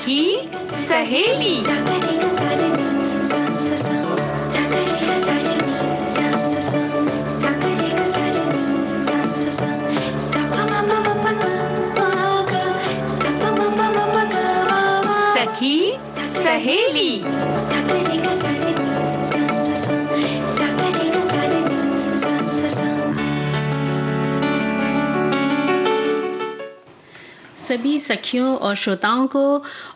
सखी सहेली। सखी सहेली। सभी सखियों और श्रोताओं को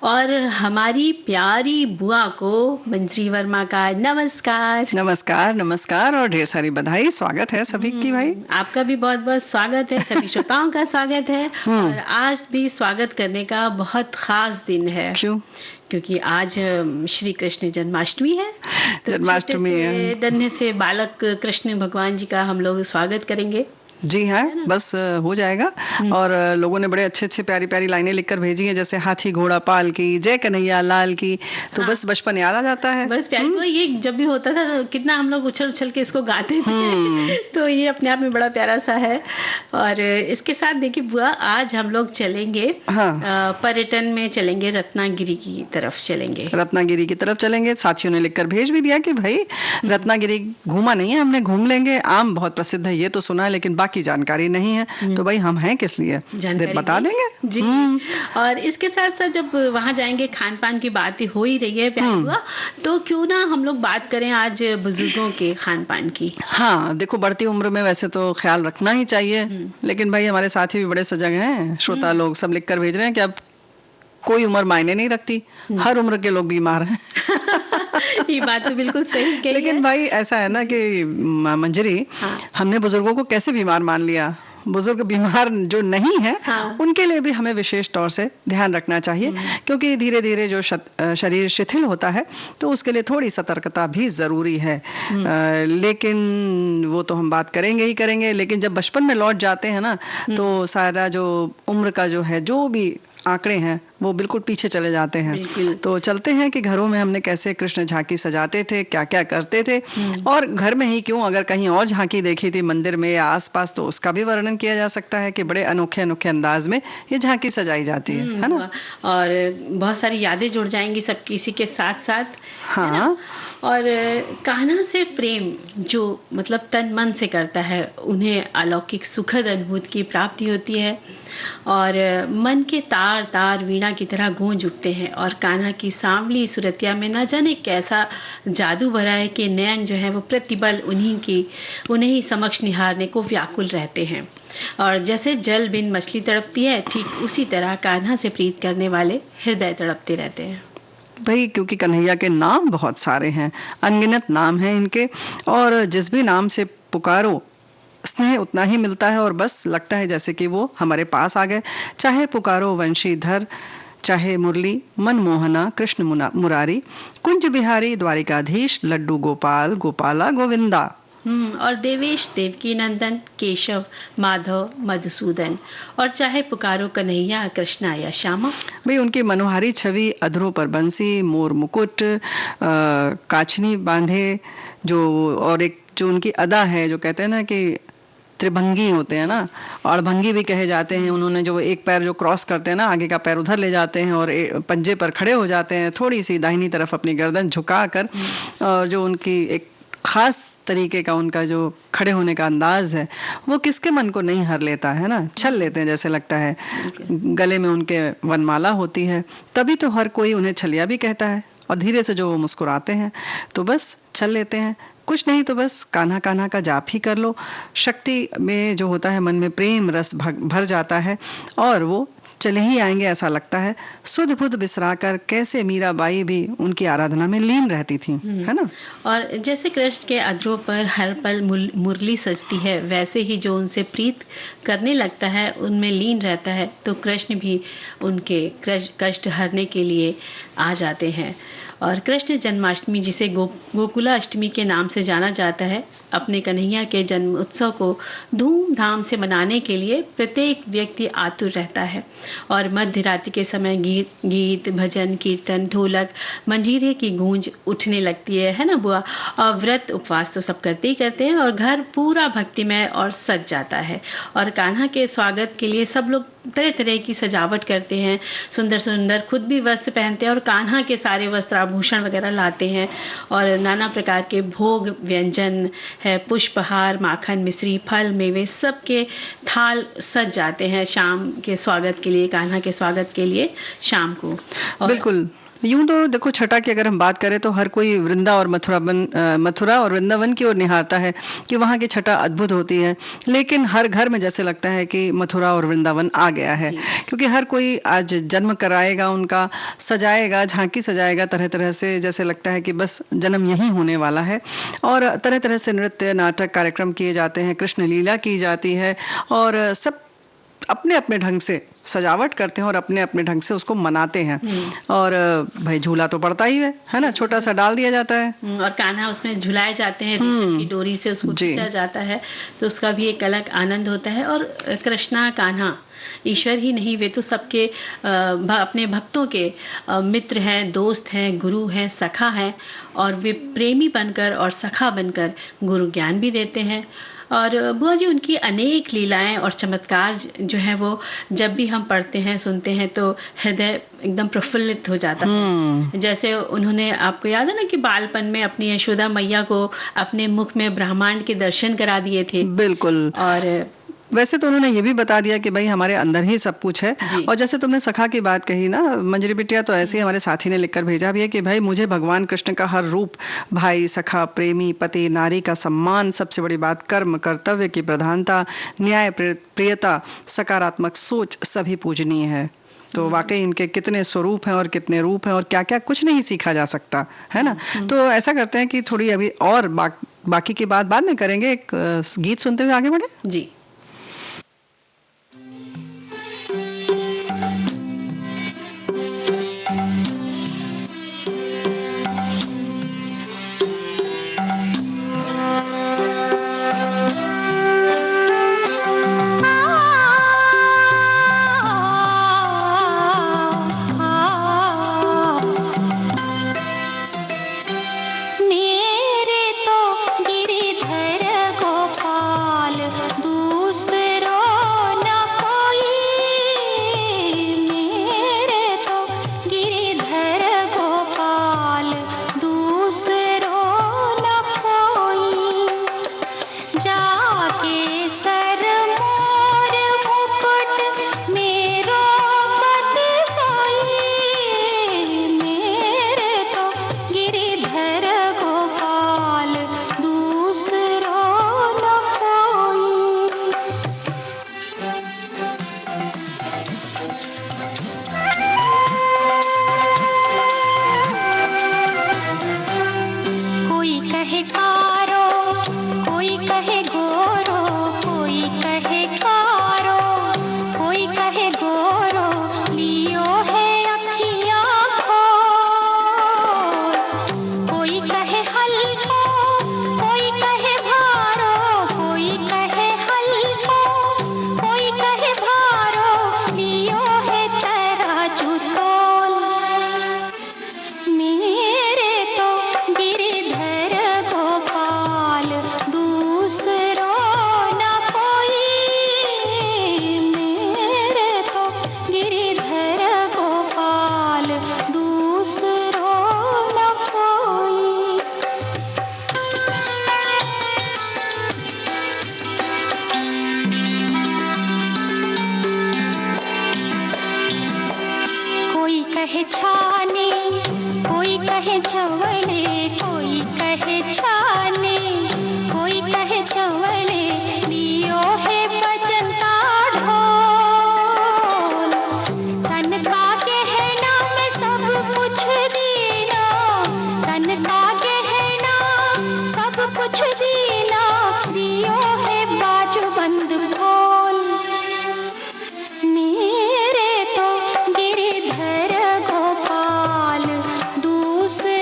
और हमारी प्यारी बुआ को मंजरी वर्मा का नमस्कार। नमस्कार नमस्कार और ढेर सारी बधाई। स्वागत है सभी की भाई। आपका भी बहुत बहुत स्वागत है, सभी श्रोताओं का स्वागत है। और आज भी स्वागत करने का बहुत खास दिन है। क्यों? क्योंकि आज श्री कृष्ण जन्माष्टमी है। तो जन्माष्टमी है। नन्हे से बालक कृष्ण भगवान जी का हम लोग स्वागत करेंगे। जी हाँ, बस हो जाएगा। और लोगों ने बड़े अच्छे अच्छे प्यारी प्यारी लाइनें लिखकर भेजी हैं, जैसे हाथी घोड़ा पाल की, जय कन्हैया लाल की। तो बस बचपन याद आ जाता है। बस प्यारी वो ये जब भी होता था तो कितना हम लोग उछल उछल के इसको गाते थे। तो ये अपने आप में बड़ा प्यारा सा है। और इसके साथ देखिए बुआ, आज हम लोग चलेंगे पर्यटन में, चलेंगे रत्नागिरी की तरफ चलेंगे। रत्नागिरी की तरफ चलेंगे। साथियों ने लिखकर भेज भी दिया कि भाई रत्नागिरी घूमा नहीं है हमने, घूम लेंगे। आम बहुत प्रसिद्ध है ये तो सुना है, लेकिन की जानकारी नहीं है। तो भाई हम हैं किस लिए, बता देंगे जी। और इसके साथ साथ जब वहां जाएंगे, खान पान की बात हो ही रही है प्यार हुआ, तो क्यों ना हम लोग बात करें आज बुजुर्गों के खान पान की। हाँ देखो, बढ़ती उम्र में वैसे तो ख्याल रखना ही चाहिए, लेकिन भाई हमारे साथी भी बड़े सजग हैं। श्रोता लोग सब लिख कर भेज रहे हैं कि अब कोई उम्र मायने नहीं रखती, हर उम्र के लोग बीमार हैं। ये बात तो बिल्कुल सही कही। लेकिन भाई ऐसा है ना कि मंजरी, हमने बुजुर्गों को कैसे बीमार मान लिया। बुजुर्ग बीमार जो नहीं है उनके लिए भी हमें विशेष तौर से ध्यान रखना चाहिए, क्योंकि धीरे धीरे जो शरीर शिथिल होता है तो उसके लिए थोड़ी सतर्कता भी जरूरी है। लेकिन वो तो हम बात करेंगे ही करेंगे। लेकिन जब बचपन में लौट जाते हैं ना, तो सारा जो उम्र का जो है, जो भी आंकड़े हैं वो बिल्कुल पीछे चले जाते हैं। तो चलते हैं कि घरों में हमने कैसे कृष्ण झांकी सजाते थे, क्या क्या करते थे। और घर में ही क्यों, अगर कहीं और झांकी देखी थी मंदिर में या आसपास, तो उसका भी वर्णन किया जा सकता है कि बड़े अनोखे अनोखे अंदाज में ये झांकी सजाई जाती है ना। और बहुत सारी यादें जुड़ जाएंगी सब किसी के साथ साथ। हाँ। और कान्हा से प्रेम जो मतलब तन मन से करता है, उन्हें अलौकिक सुखद अद्भुत की प्राप्ति होती है। और मन के तार तार वीणा की तरह गूंज उठते हैं। और कान्हा की सांवली सूरतिया में न जाने कैसा जादू भरा है कि नयन जो है वो प्रतिबल उन्हीं ही समक्ष निहारने को व्याकुल रहते हैं। और जैसे जल बिन मछली तड़पती है, ठीक उसी तरह कान्हा से प्रीत करने वाले हृदय तड़पते रहते हैं। भाई क्योंकि कन्हैया के नाम बहुत सारे हैं, अनगिनत नाम हैं इनके, और जिस भी नाम से पुकारो स्नेह उतना ही मिलता है। और बस लगता है जैसे कि वो हमारे पास आ गए। चाहे पुकारो वंशीधर, चाहे मुरली मनमोहना कृष्ण मुरारी, कुंज बिहारी द्वारिकाधीश, लड्डू गोपाल गोपाला गोविंदा। और देवेश देवकी नंदन केशव माधव मधुसूदन, और चाहे पुकारो कन्हैया कृष्णा या श्यामा। भाई उनकी मनोहारी छवि, अधरों पर बंसी, मोर मुकुट, काचनी बांधे जो, और एक जो उनकी अदा है, जो कहते हैं ना कि त्रिभंगी होते हैं ना, और भंगी भी कहे जाते हैं। उन्होंने जो एक पैर जो क्रॉस करते हैं ना, आगे का पैर उधर ले जाते हैं और पंजे पर खड़े हो जाते हैं, थोड़ी सी दाहिनी तरफ अपनी गर्दन झुकाकर। और जो उनकी एक खास तरीके का उनका जो खड़े होने का अंदाज है, वो किसके मन को नहीं हर लेता है ना, छल लेते हैं जैसे लगता है। गले में उनके वनमाला होती है, तभी तो हर कोई उन्हें छलिया भी कहता है। और धीरे से जो वो मुस्कुराते हैं तो बस छल लेते हैं। कुछ नहीं तो बस कान्हा कान्हा का जाप ही कर लो। शक्ति में जो होता है, मन में प्रेम रस भर जाता है और वो चले ही आएंगे ऐसा लगता है। सुध बुध बिसराकर कैसे मीराबाई भी उनकी आराधना में लीन रहती थी, है ना। और जैसे कृष्ण के अधरों पर हर पल मुरली सजती है, वैसे ही जो उनसे प्रीत करने लगता है उनमें लीन रहता है, तो कृष्ण भी उनके कष्ट हरने के लिए आ जाते हैं। और कृष्ण जन्माष्टमी, जिसे गोकुला अष्टमी के नाम से जाना जाता है, अपने कन्हैया के जन्म उत्सव को धूमधाम से मनाने के लिए प्रत्येक व्यक्ति आतुर रहता है। और मध्य रात्रि के समय गीत भजन कीर्तन ढोलक मंजीरे की गूंज उठने लगती है ना बुआ। और व्रत उपवास तो सब करते ही करते हैं और घर पूरा भक्तिमय और सज जाता है। और कान्हा के स्वागत के लिए सब लोग तरह तरह की सजावट करते हैं, सुंदर सुंदर खुद भी वस्त्र पहनते हैं और कान्हा के सारे वस्त्र आभूषण वगैरह लाते हैं। और नाना प्रकार के भोग व्यंजन है, पुष्पहार माखन मिश्री फल मेवे सबके थाल सज जाते हैं शाम के स्वागत के लिए, कान्हा के स्वागत के लिए शाम को। बिल्कुल। यूं तो देखो छठा की अगर हम बात करें तो हर कोई मथुरा और वृंदावन की ओर निहारता है कि वहाँ की छठा अद्भुत होती है, लेकिन हर घर में जैसे लगता है कि मथुरा और वृंदावन आ गया है, क्योंकि हर कोई आज जन्म कराएगा, उनका सजाएगा, झांकी सजाएगा तरह तरह से, जैसे लगता है कि बस जन्म यहीं होने वाला है। और तरह तरह से नृत्य नाटक कार्यक्रम किए जाते हैं, कृष्ण लीला की जाती है और सब अपने अपने ढंग से सजावट करते हैं और अपने अपने ढंग से उसको मनाते हैं। और भाई झूला तो पड़ता ही है ना, छोटा सा डाल दिया जाता है और कान्हा उसमें झुलाए जाते हैं, रेशम की डोरी से उसको खींचा जाता है, तो उसका भी एक अलग आनंद होता है। और कृष्णा कान्हा ईश्वर ही नहीं, वे तो सबके अपने भक्तों के मित्र हैं, दोस्त हैं, गुरु हैं, सखा हैं। और वे प्रेमी बनकर और सखा बनकर गुरु ज्ञान भी देते हैं। और बुआ जी उनकी अनेक लीलाएं और चमत्कार जो है वो जब भी हम पढ़ते हैं सुनते हैं तो हृदय एकदम प्रफुल्लित हो जाता है। जैसे उन्होंने, आपको याद है ना कि बालपन में अपनी यशोदा मैया को अपने मुख में ब्रह्मांड के दर्शन करा दिए थे। बिल्कुल। और वैसे तो उन्होंने ये भी बता दिया कि भाई हमारे अंदर ही सब कुछ है। और जैसे तुमने सखा की बात कही ना मंजरी बिटिया, तो ऐसे ही हमारे साथी ने लिखकर भेजा भी है कि भाई मुझे भगवान कृष्ण का हर रूप, भाई सखा प्रेमी पति नारी का सम्मान, सबसे बड़ी बात कर्म कर्तव्य की प्रधानता, न्याय प्रियता, सकारात्मक सोच सभी पूजनीय है। तो वाकई इनके कितने स्वरूप हैं और कितने रूप हैं और क्या क्या कुछ नहीं सीखा जा सकता है ना। तो ऐसा करते हैं कि थोड़ी अभी और बाकी की बात बाद में करेंगे, एक गीत सुनते हुए आगे बढ़े जी। मेरे तो गिरिधर गोपाल दूसरे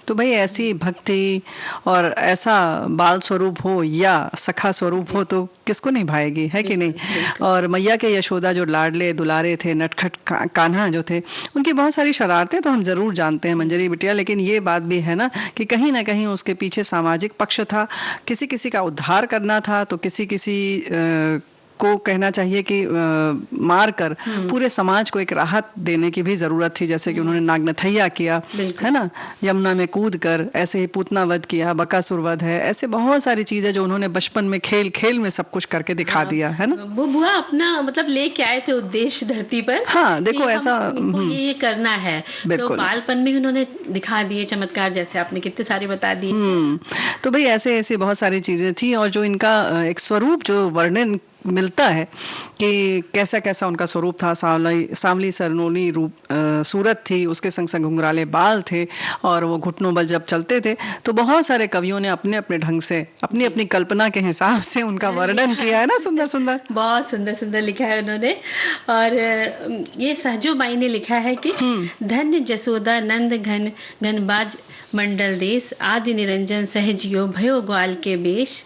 तो भाई ऐसी भक्ति और ऐसा बाल स्वरूप हो या सखा स्वरूप हो तो किसको नहीं भाएगी, है कि नहीं। और मैया के यशोदा जो लाडले दुलारे थे, नटखट कान्हा जो थे, उनकी बहुत सारी शरारतें तो हम जरूर जानते हैं मंजरी बिटिया, लेकिन ये बात भी है ना कि कहीं ना कहीं उसके पीछे सामाजिक पक्ष था, किसी किसी का उद्धार करना था, तो किसी किसी को कहना चाहिए कि मार कर पूरे समाज को एक राहत देने की भी जरूरत थी, जैसे कि उन्होंने नागनथैया किया, है ना, यमुना में कूद कर, ऐसे ही पूतना वध किया, बकासुर वध है, ऐसे बहुत सारी चीजें जो उन्होंने बचपन में खेल खेल में सब कुछ करके दिखा दिया, है ना। वो बुआ अपना मतलब लेके आए थे उद्देश्य धरती पर। हाँ देखो ऐसा ये करना है, तो बालपन में उन्होंने दिखा दिए चमत्कार, जैसे आपने कितने सारे बता दिए। तो भाई ऐसे ऐसी बहुत सारी चीजें थी, और जो इनका एक स्वरूप जो वर्णन मिलता है कि कैसा कैसा उनका स्वरूप था, सांवली सरनोली रूप सूरत थी, उसके संग संग घुंघराले बाल थे, और वो घुटनों बल जब चलते थे तो बहुत सारे कवियों ने अपने अपने ढंग से अपनी अपनी कल्पना के हिसाब से उनका वर्णन किया है ना, सुंदर सुंदर, बहुत सुंदर सुंदर लिखा है उन्होंने। और ये सहजो बाई ने लिखा है कि धन्य जसोदा नंद घन घनबाज मंडल देश, आदि निरंजन सहजियो भयो ग्वाल के बेश,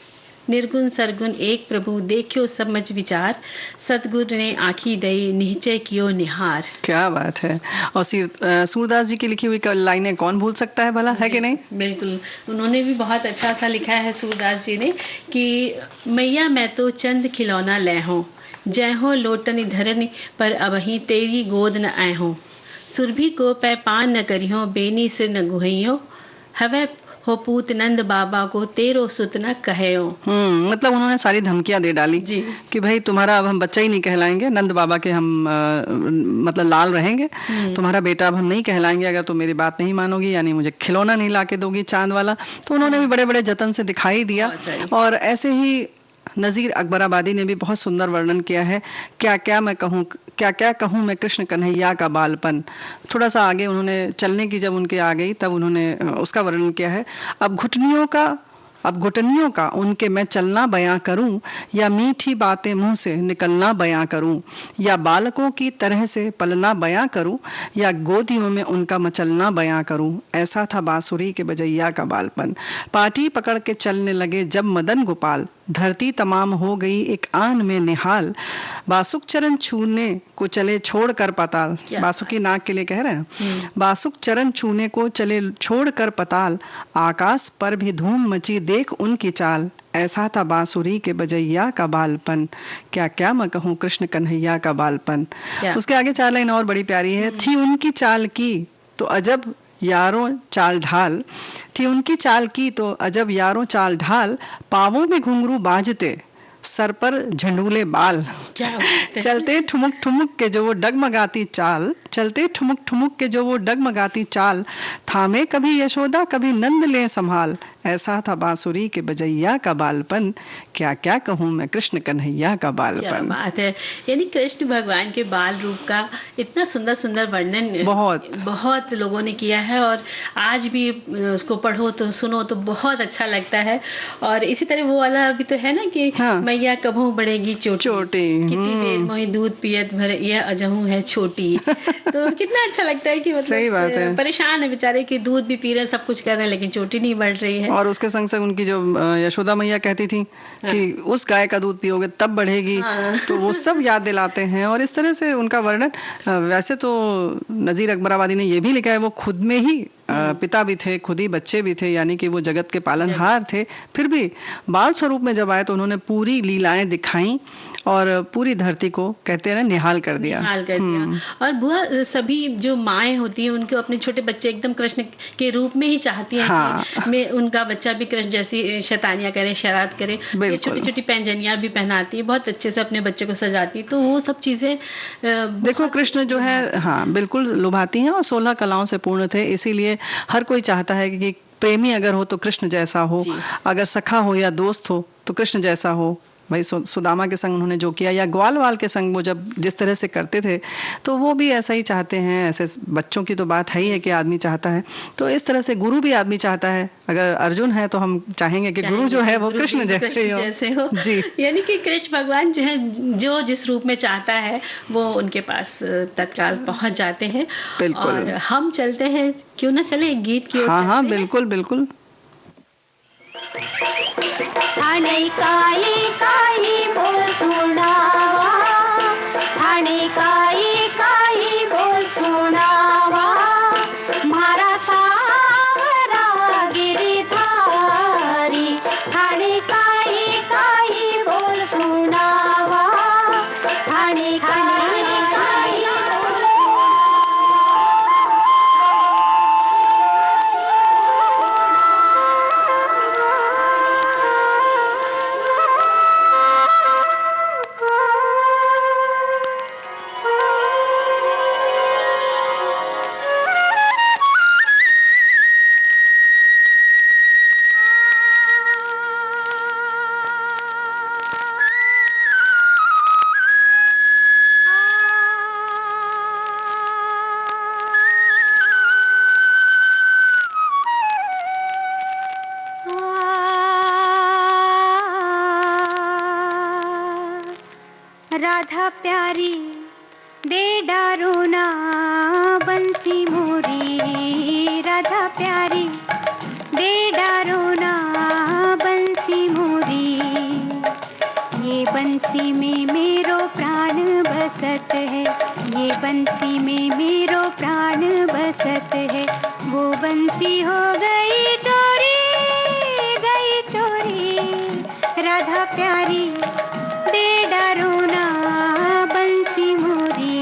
निर्गुण सरगुण एक प्रभु देखियो समझ विचार, सतगुरु ने आँखी दई निश्चय कियो निहार। क्या बात है। और सूरदास जी की लिखी हुई लाइनें कौन भूल सकता है भला, है कि नहीं। बिल्कुल, उन्होंने भी बहुत अच्छा सा लिखा है सूरदास जी ने कि मैया मैं तो चंद खिलौना ले हूँ, जय हो लोटन धरन पर अबही तेरी गोद न आए हो, सुरभि को पै पान न करियो बेनी सिर न गुहइयो, हवे हो पूत नंद बाबा को तेरो सुत न कहो। मतलब उन्होंने सारी धमकियां दे डाली जी कि भाई तुम्हारा अब हम बच्चा ही नहीं कहलाएंगे, नंद बाबा के हम मतलब लाल रहेंगे, तुम्हारा बेटा अब हम नहीं कहलाएंगे अगर तुम मेरी बात नहीं मानोगी, यानी मुझे खिलौना नहीं लाके दोगी चांद वाला। तो उन्होंने भी बड़े बड़े जतन से दिखाई दिया। और ऐसे ही नजीर अकबराबादी ने भी बहुत सुंदर वर्णन किया है, क्या क्या कहूँ मैं कृष्ण कन्हैया का बालपन। थोड़ा सा आगे उन्होंने चलने की जब उनके आ गई तब उन्होंने उसका वर्णन किया है, अब घुटनियों का उनके मैं चलना बयां करूं, या मीठी बातें मुंह से निकलना बयां करूं, या बालकों की तरह से पलना बयां करूं, या गोदियों में उनका मचलना बयां करूं। ऐसा था बांसुरी के बजैया का बालपन। पाटी पकड़ के चलने लगे जब मदन गोपाल, धरती तमाम हो गई एक आन में निहाल, बासुक चरण छूने को चले छोड़ कर पताल, बासुकी नाग के लिए कह रहे हैं, बासुक चरण छूने को चले छोड़ कर पताल, आकाश पर भी धूम मची देख उनकी चाल। ऐसा था बांसुरी के बजैया का बालपन, क्या क्या मैं कहूँ कृष्ण कन्हैया का बालपन। उसके आगे 4 लाइन और बड़ी प्यारी है, थी उनकी चाल की तो अजब यारों चाल ढाल, थी उनकी चाल की तो अजब यारों चाल ढाल, पावों में घुंघरू बाजते सर पर झंडूले बाल, चलते ठुमुक ठुमुक के जो वो डगमगाती चाल, चलते ठुमुक ठुमुक के जो वो डगमगाती चाल, थामे कभी यशोदा कभी नंद ले संभाल। ऐसा था बांसुरी के बजैया का बालपन, क्या क्या कहूँ मैं कृष्ण कन्हैया का बालपन। क्या बात है, यानी कृष्ण भगवान के बाल रूप का इतना सुंदर सुंदर वर्णन बहुत लोगों ने किया है, और आज भी उसको पढ़ो तो सुनो तो बहुत अच्छा लगता है। और इसी तरह वो वाला भी तो है ना कि मैया कभू बढ़ेगी चोटी, कितनी देर मोहि दूध पियत भर यह अजहू है छोटी। तो कितना अच्छा लगता है कि मतलब परेशान है बेचारे कि दूध भी पी रहे हैं, सब कुछ कर रहे हैं, लेकिन चोटी नहीं बढ़ रही है। और उसके संग संग उनकी जो यशोदा मैया कहती थी कि उस गाय का दूध पियोगे तब बढ़ेगी, तो वो सब याद दिलाते हैं। और इस तरह से उनका वर्णन, वैसे तो नजीर अकबराबादी ने ये भी लिखा है वो खुद में ही पिता भी थे, खुद ही बच्चे भी थे, यानी कि वो जगत के पालनहार थे, फिर भी बाल स्वरूप में जब आए तो उन्होंने पूरी लीलाएं दिखाई और पूरी धरती को कहते हैं ना निहाल कर दिया। और बुआ सभी जो माएँ होती हैं उनको अपने छोटे बच्चे एकदम कृष्ण के रूप में ही चाहती हैं कि मैं उनका बच्चा भी कृष्ण जैसी शैतानियां करे, शरारत करे, छोटी छोटी पैंजनियां भी पहनाती है, बहुत अच्छे से अपने बच्चे को सजाती, तो वो सब चीजें देखो कृष्ण जो है हाँ बिल्कुल लुभाती हैं, और 16 कलाओं से पूर्ण थे, इसीलिए हर कोई चाहता है कि प्रेमी अगर हो तो कृष्ण जैसा हो, अगर सखा हो या दोस्त हो तो कृष्ण जैसा हो, भाई सुदामा के संग उन्होंने जो किया, या ग्वाल वाल के संग वो जब जिस तरह से करते थे, तो वो भी ऐसा ही चाहते हैं। ऐसे बच्चों की तो बात है ही है कि आदमी चाहता है, तो इस तरह से गुरु भी आदमी चाहता है। अगर अर्जुन है तो हम चाहेंगे कि गुरु जो है वो कृष्ण जैसे हो जी। यानी कि कृष्ण भगवान जो है, जो जिस रूप में चाहता है वो उनके पास तत्काल पहुंच जाते हैं। और हम चलते हैं, क्यों ना चले एक गीत की ओर। हाँ, बिल्कुल बिल्कुल। ठाणे काई काई बोल सुनावा, ठाणे काई काई बोल सुनावा, मारा सावरा गिरिधारी, ठाणे काई काई बोल सुनावा, ठाणे काई काई राधा प्यारी दे डारो ना बंसी मोरी, राधा प्यारी दे डारो ना बंसी मोरी, ये बंसी में मेरो प्राण बसत है, ये बंसी में मेरो प्राण बसत है, वो बंसी हो गई चोरी, गई चोरी, राधा प्यारी दे डारो ना बंसी मोरी।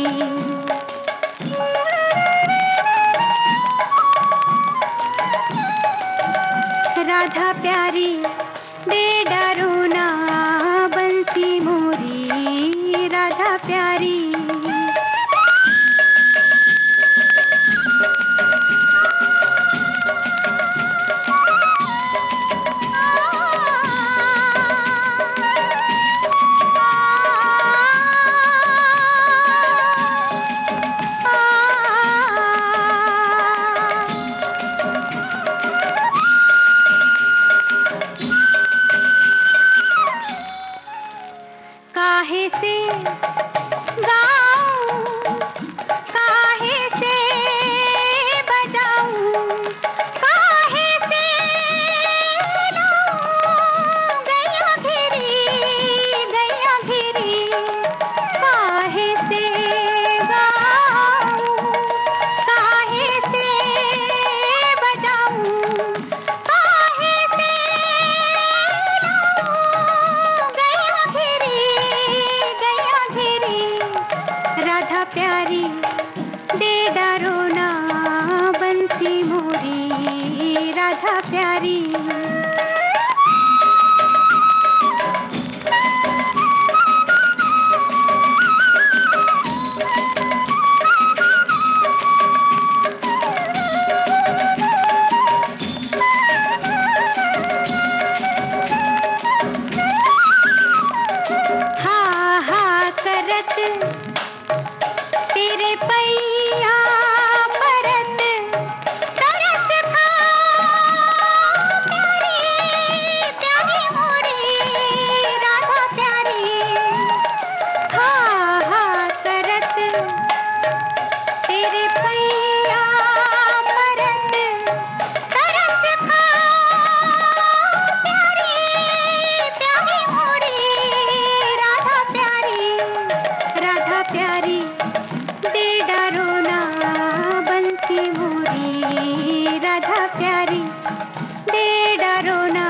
राधा प्यारी दे डारो ना बंसी मोरी, राधा प्यारी। काहे से गाऊं, काहे से बजाऊं, काहे से लाऊं गैया घेरी, गैया घेरी, काहे से गाऊं, काहे से बजाऊं, काहे से लाऊं गैया घेरी, गैया घेरी, राधा प्यारी दे डारो ना बंसी मोरी, राधा प्यारी। हा हा करत तेरे पैया परत, तरस खा प्यारी, प्यारी मोरी, राधा प्यारी। हा हा करत तेरे पैया परत, तरस खा प्यारी, प्यारी मोरी, राधा प्यारी, राधा प्यारी दे डारो ना बंसी मोरी, राधा प्यारी दे डारो ना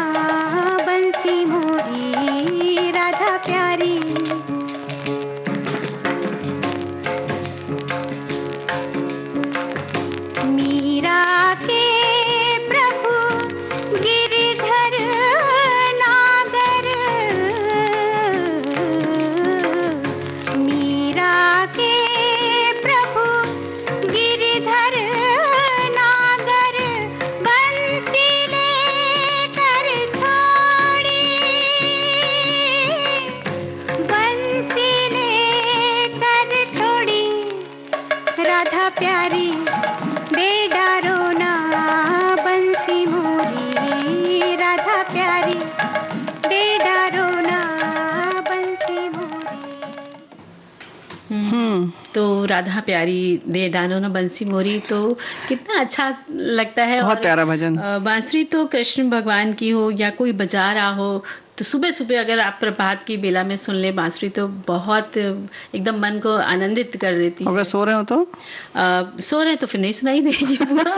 बंसी मोरी, राधा प्यारी। मीरा के प्रभु गिरिधर नागर, मीरा के प्रभु गिरिधर नागर, बंसी राधा प्यारी दे डानो न बंसी मोरी, तो कितना अच्छा लगता है। बहुत और प्यारा भजन। बांसुरी तो कृष्ण भगवान की हो या कोई बजा रहा हो, तो सुबह सुबह अगर आप प्रभात की बेला में सुन ले बांसुरी, तो बहुत एकदम मन को आनंदित कर देती अगर है। सो रहे हो तो सो रहे तो फिर नहीं सुनाई देगी बुआ।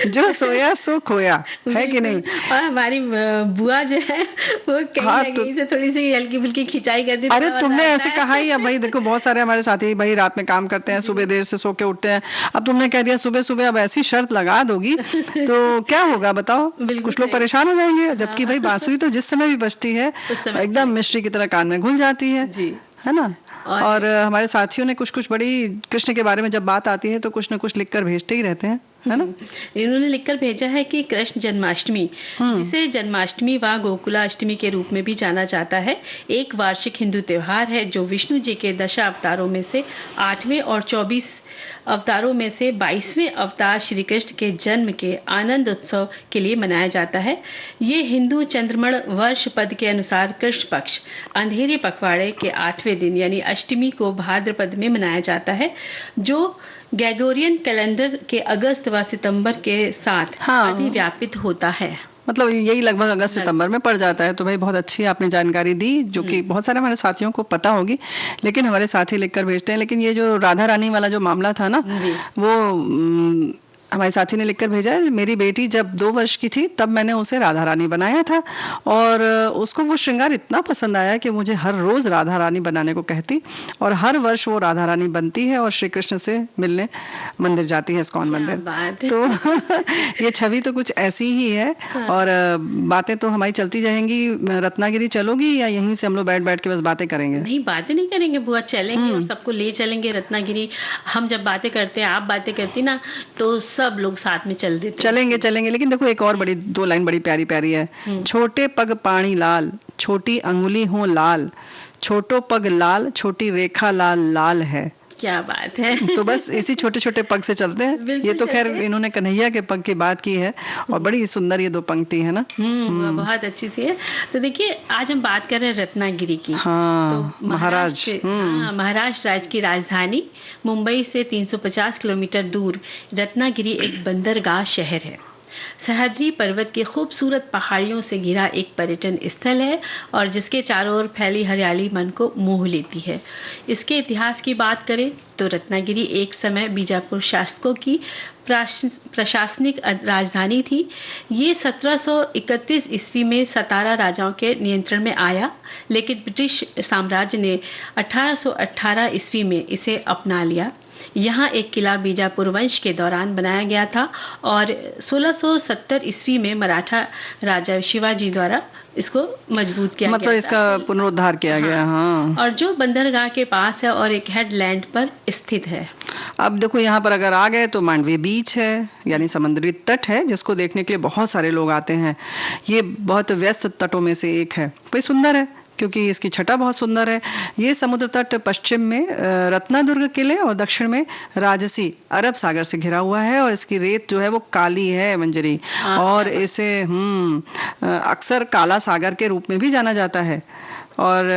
जो सोया सो खोया, है कि नहीं? और हमारी बुआ जो है वो कहीं हाँ, ना तो कहीं से थोड़ी सी हल्की फुल्की खिंचाई करती अरे थोड़ा तुमने बताता ऐसे है। कहा ही है भाई, देखो बहुत सारे हमारे साथी भाई रात में काम करते हैं, सुबह देर से सो के उठते हैं। अब तुमने कह दिया सुबह सुबह, अब ऐसी शर्त लगा दोगी तो क्या होगा बताओ? बिल्कुल कुछ लोग सही। परेशान हो जाएंगे, जबकि भाई बांसुरी तो जिस समय भी बजती है उस समय एकदम मिश्री की तरह कान में घुल जाती जी। है ना? और और हमारे साथियों ने कुछ कुछ बड़ी कृष्ण के बारे में जब बात आती है तो कुछ न कुछ लिख कर भेजते ही रहते हैं, है ना? इन्होंने लिखकर भेजा है कि कृष्ण जन्माष्टमी, जिसे जन्माष्टमी व गोकुलाष्टमी के रूप में भी जाना जाता है, एक वार्षिक हिंदू त्योहार है जो विष्णु जी के दशा अवतारों में से 8वें और 24 अवतारों में से 22वें अवतार श्री कृष्ण के जन्म के आनंद उत्सव के लिए मनाया जाता है। ये हिंदू चंद्रमण वर्ष पद के अनुसार कृष्ण पक्ष अंधेरे पखवाड़े के 8वें दिन यानी अष्टमी को भाद्रपद में मनाया जाता है, जो ग्रेगोरियन कैलेंडर के अगस्त व सितंबर के साथ हाँ। अधिव्यापित होता है। मतलब यही लगभग अगस्त सितंबर में पड़ जाता है। तो भाई बहुत अच्छी आपने जानकारी दी, जो कि बहुत सारे हमारे साथियों को पता होगी, लेकिन हमारे साथी लिखकर भेजते हैं। लेकिन ये जो राधा रानी वाला जो मामला था ना, जी। वो हमारे साथी ने लिखकर भेजा है, मेरी बेटी जब 2 वर्ष की थी तब मैंने उसे राधा रानी बनाया था और उसको वो श्रृंगार इतना पसंद आया कि मुझे हर रोज राधा रानी बनाने को कहती, और हर वर्ष वो राधा रानी बनती है और श्री कृष्ण से मिलने मंदिर जाती है, इस्कॉन मंदिर। बात है। तो ये छवि तो कुछ ऐसी ही है। हाँ। और बातें तो हमारी चलती जाएंगी। रत्नागिरी चलोगी या यहीं से हम लोग बैठ बैठ के बस बातें करेंगे? नहीं, बातें नहीं करेंगे बुआ, चलेंगे और सबको ले चलेंगे रत्नागिरी। हम जब बातें करते हैं, आप बातें करती ना, तो सब लोग साथ में चल देते हैं। चलेंगे चलेंगे। लेकिन देखो एक और बड़ी 2 लाइन बड़ी प्यारी प्यारी है। छोटे पग पानी लाल, छोटी अंगुली हो लाल, छोटो पग लाल, छोटी रेखा लाल लाल है। क्या बात है। तो बस इसी छोटे छोटे पग से चलते हैं। बिल्कुल ये तो खैर चलते हैं। इन्होंने कन्हैया के पग की बात की है और बड़ी सुंदर ये 2 पंक्ति है ना। बहुत अच्छी सी है। तो देखिए आज हम बात कर रहे हैं रत्नागिरी की। हाँ, तो महाराष्ट्र। महाराष्ट्र राज्य की राजधानी मुंबई से 350 किलोमीटर दूर रत्नागिरी एक बंदरगाह शहर है। सह्याद्री पर्वत के खूबसूरत पहाड़ियों से घिरा एक पर्यटन स्थल है और जिसके चारों ओर फैली हरियाली मन को मोह लेती है। इसके इतिहास की बात करें तो रत्नागिरी एक समय बीजापुर शासकों की प्रशासनिक राजधानी थी। ये 1731 ईस्वी में सतारा राजाओं के नियंत्रण में आया, लेकिन ब्रिटिश साम्राज्य ने 1818 ईस्वी में इसे अपना लिया। यहाँ एक किला बीजापुर वंश के दौरान बनाया गया था और 1670 ईस्वी में मराठा राजा शिवाजी द्वारा इसको मजबूत किया मतलब गया इसका था। पुनरुद्धार किया गया। हाँ। और जो बंदरगाह के पास है और एक हेडलैंड पर स्थित है। अब देखो यहाँ पर अगर आ गए तो मांडवी बीच है, यानी समुद्री तट है, जिसको देखने के लिए बहुत सारे लोग आते हैं। ये बहुत व्यस्त तटों में से एक है। भाई सुंदर है क्योंकि इसकी छटा बहुत सुंदर है। ये समुद्र तट पश्चिम में रत्नादुर्ग किले और दक्षिण में राजसी अरब सागर से घिरा हुआ है और इसकी रेत जो है वो काली है मंजरी, और इसे अक्सर काला सागर के रूप में भी जाना जाता है। और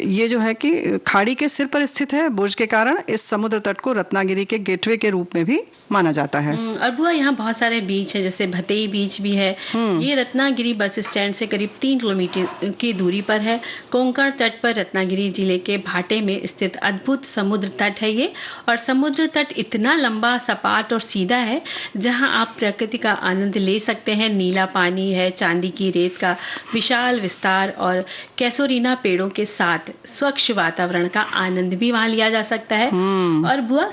ये जो है कि खाड़ी के सिर पर स्थित है, बुर्ज के कारण इस समुद्र तट को रत्नागिरी के गेटवे के रूप में भी माना जाता है। और बुआ यहाँ बहुत सारे बीच है, जैसे भतेई बीच भी है। ये रत्नागिरी बस स्टैंड से करीब 3 किलोमीटर की दूरी पर है। कोंकण तट पर रत्नागिरी जिले के भाटे में स्थित अद्भुत समुद्र तट है ये। और समुद्र तट इतना लंबा, सपाट और सीधा है जहाँ आप प्रकृति का आनंद ले सकते हैं। नीला पानी है, चांदी की रेत का विशाल विस्तार और कैसोरीना पेड़ों के साथ स्वच्छ वातावरण का आनंद भी वहाँ लिया जा सकता है। और बुआ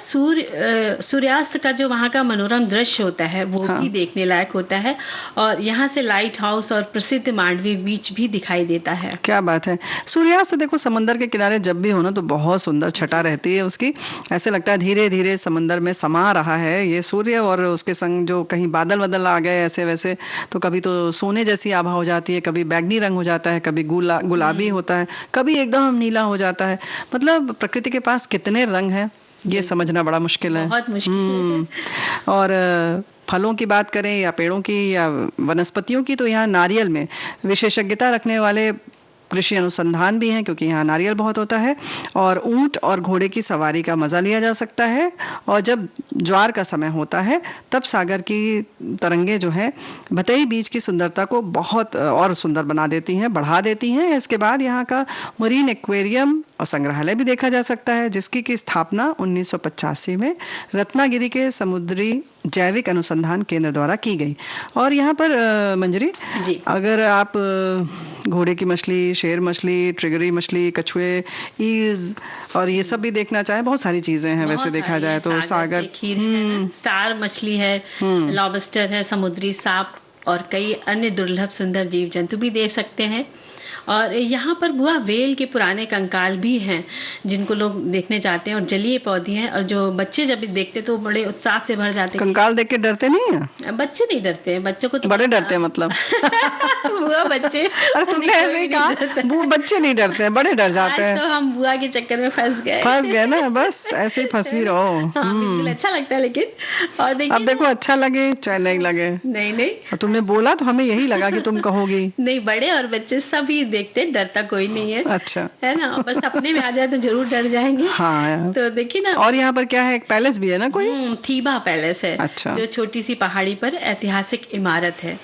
सूर्यास्त का जो वहाँ का मनोरम दृश्य होता है वो भी देखने लायक होता है। और यहाँ से लाइट हाउस और प्रसिद्ध मांडवी बीच भी दिखाई देता है। क्या बात है। सूर्यास्त देखो समंदर के किनारे जब भी हो ना तो बहुत सुंदर छटा रहती है उसकी। ऐसे लगता है धीरे धीरे समंदर में समा रहा है ये सूर्य, और उसके संग जो कहीं बादल बदल आ गए ऐसे वैसे, तो कभी तो सोने जैसी आभा हो जाती है, कभी बैगनी रंग हो जाता है, कभी गुलाबी होता है, कभी एकदम नीला हो जाता है। मतलब प्रकृति के पास कितने रंग हैं ये समझना बड़ा मुश्किल है। बहुत मुश्किल है। और फलों की बात करें या पेड़ों की या वनस्पतियों की, तो यहाँ नारियल में विशेषज्ञता रखने वाले कृषि अनुसंधान भी हैं क्योंकि यहाँ नारियल बहुत होता है, और ऊंट और घोड़े की सवारी का मजा लिया जा सकता है। और जब ज्वार का समय होता है तब सागर की तरंगे जो है भतई बीच की सुंदरता को बहुत और सुंदर बना देती हैं, बढ़ा देती हैं। इसके बाद यहाँ का मरीन एक्वेरियम और संग्रहालय भी देखा जा सकता है, जिसकी की स्थापना 1985 में रत्नागिरी के समुद्री जैविक अनुसंधान केंद्र द्वारा की गई। और यहाँ पर मंजरी जी। अगर आप घोड़े की मछली, शेर मछली, ट्रिगरी मछली, कछुए, ईल्स और ये सब भी देखना चाहें, बहुत सारी चीजें हैं वैसे देखा जाए तो। सागर के खीर है ना, स्टार मछली है, लॉबस्टर है, समुद्री सांप और कई अन्य दुर्लभ सुंदर जीव जंतु भी देख सकते हैं। और यहाँ पर बुआ वेल के पुराने कंकाल भी हैं जिनको लोग देखने जाते हैं, और जलीय पौधे हैं, और जो बच्चे जब देखते तो बड़े उत्साह से भर जाते हैं। कंकाल देख के डरते नहीं है? बच्चे नहीं डरते हैं, बच्चों को तो बड़े डरते हैं मतलब। बुआ बच्चे अरे तुमने ऐसे ही कहा, वो बच्चे नहीं डरते हैं, बड़े डर जाते हैं। तो हम बुआ के चक्कर में फंस गए ना, बस ऐसे ही फंसी रहो। हाँ, बिल्कुल अच्छा लगता है लेकिन। और देखिए अब देखो अच्छा लगे चाहे नहीं लगे, नहीं तुमने बोला तो हमें यही लगा कि तुम कहोगी। नहीं, बड़े और बच्चे सभी देखते, डरता कोई नहीं है। अच्छा है ना, बस अपने में आ जाए तो जरूर डर जाएंगे। हाँ यार। तो देखिए ना, और यहाँ पर क्या है, एक पैलेस भी है ना कोई? थीबा पैलेस है। अच्छा। जो छोटी सी पहाड़ी पर ऐतिहासिक इमारत है,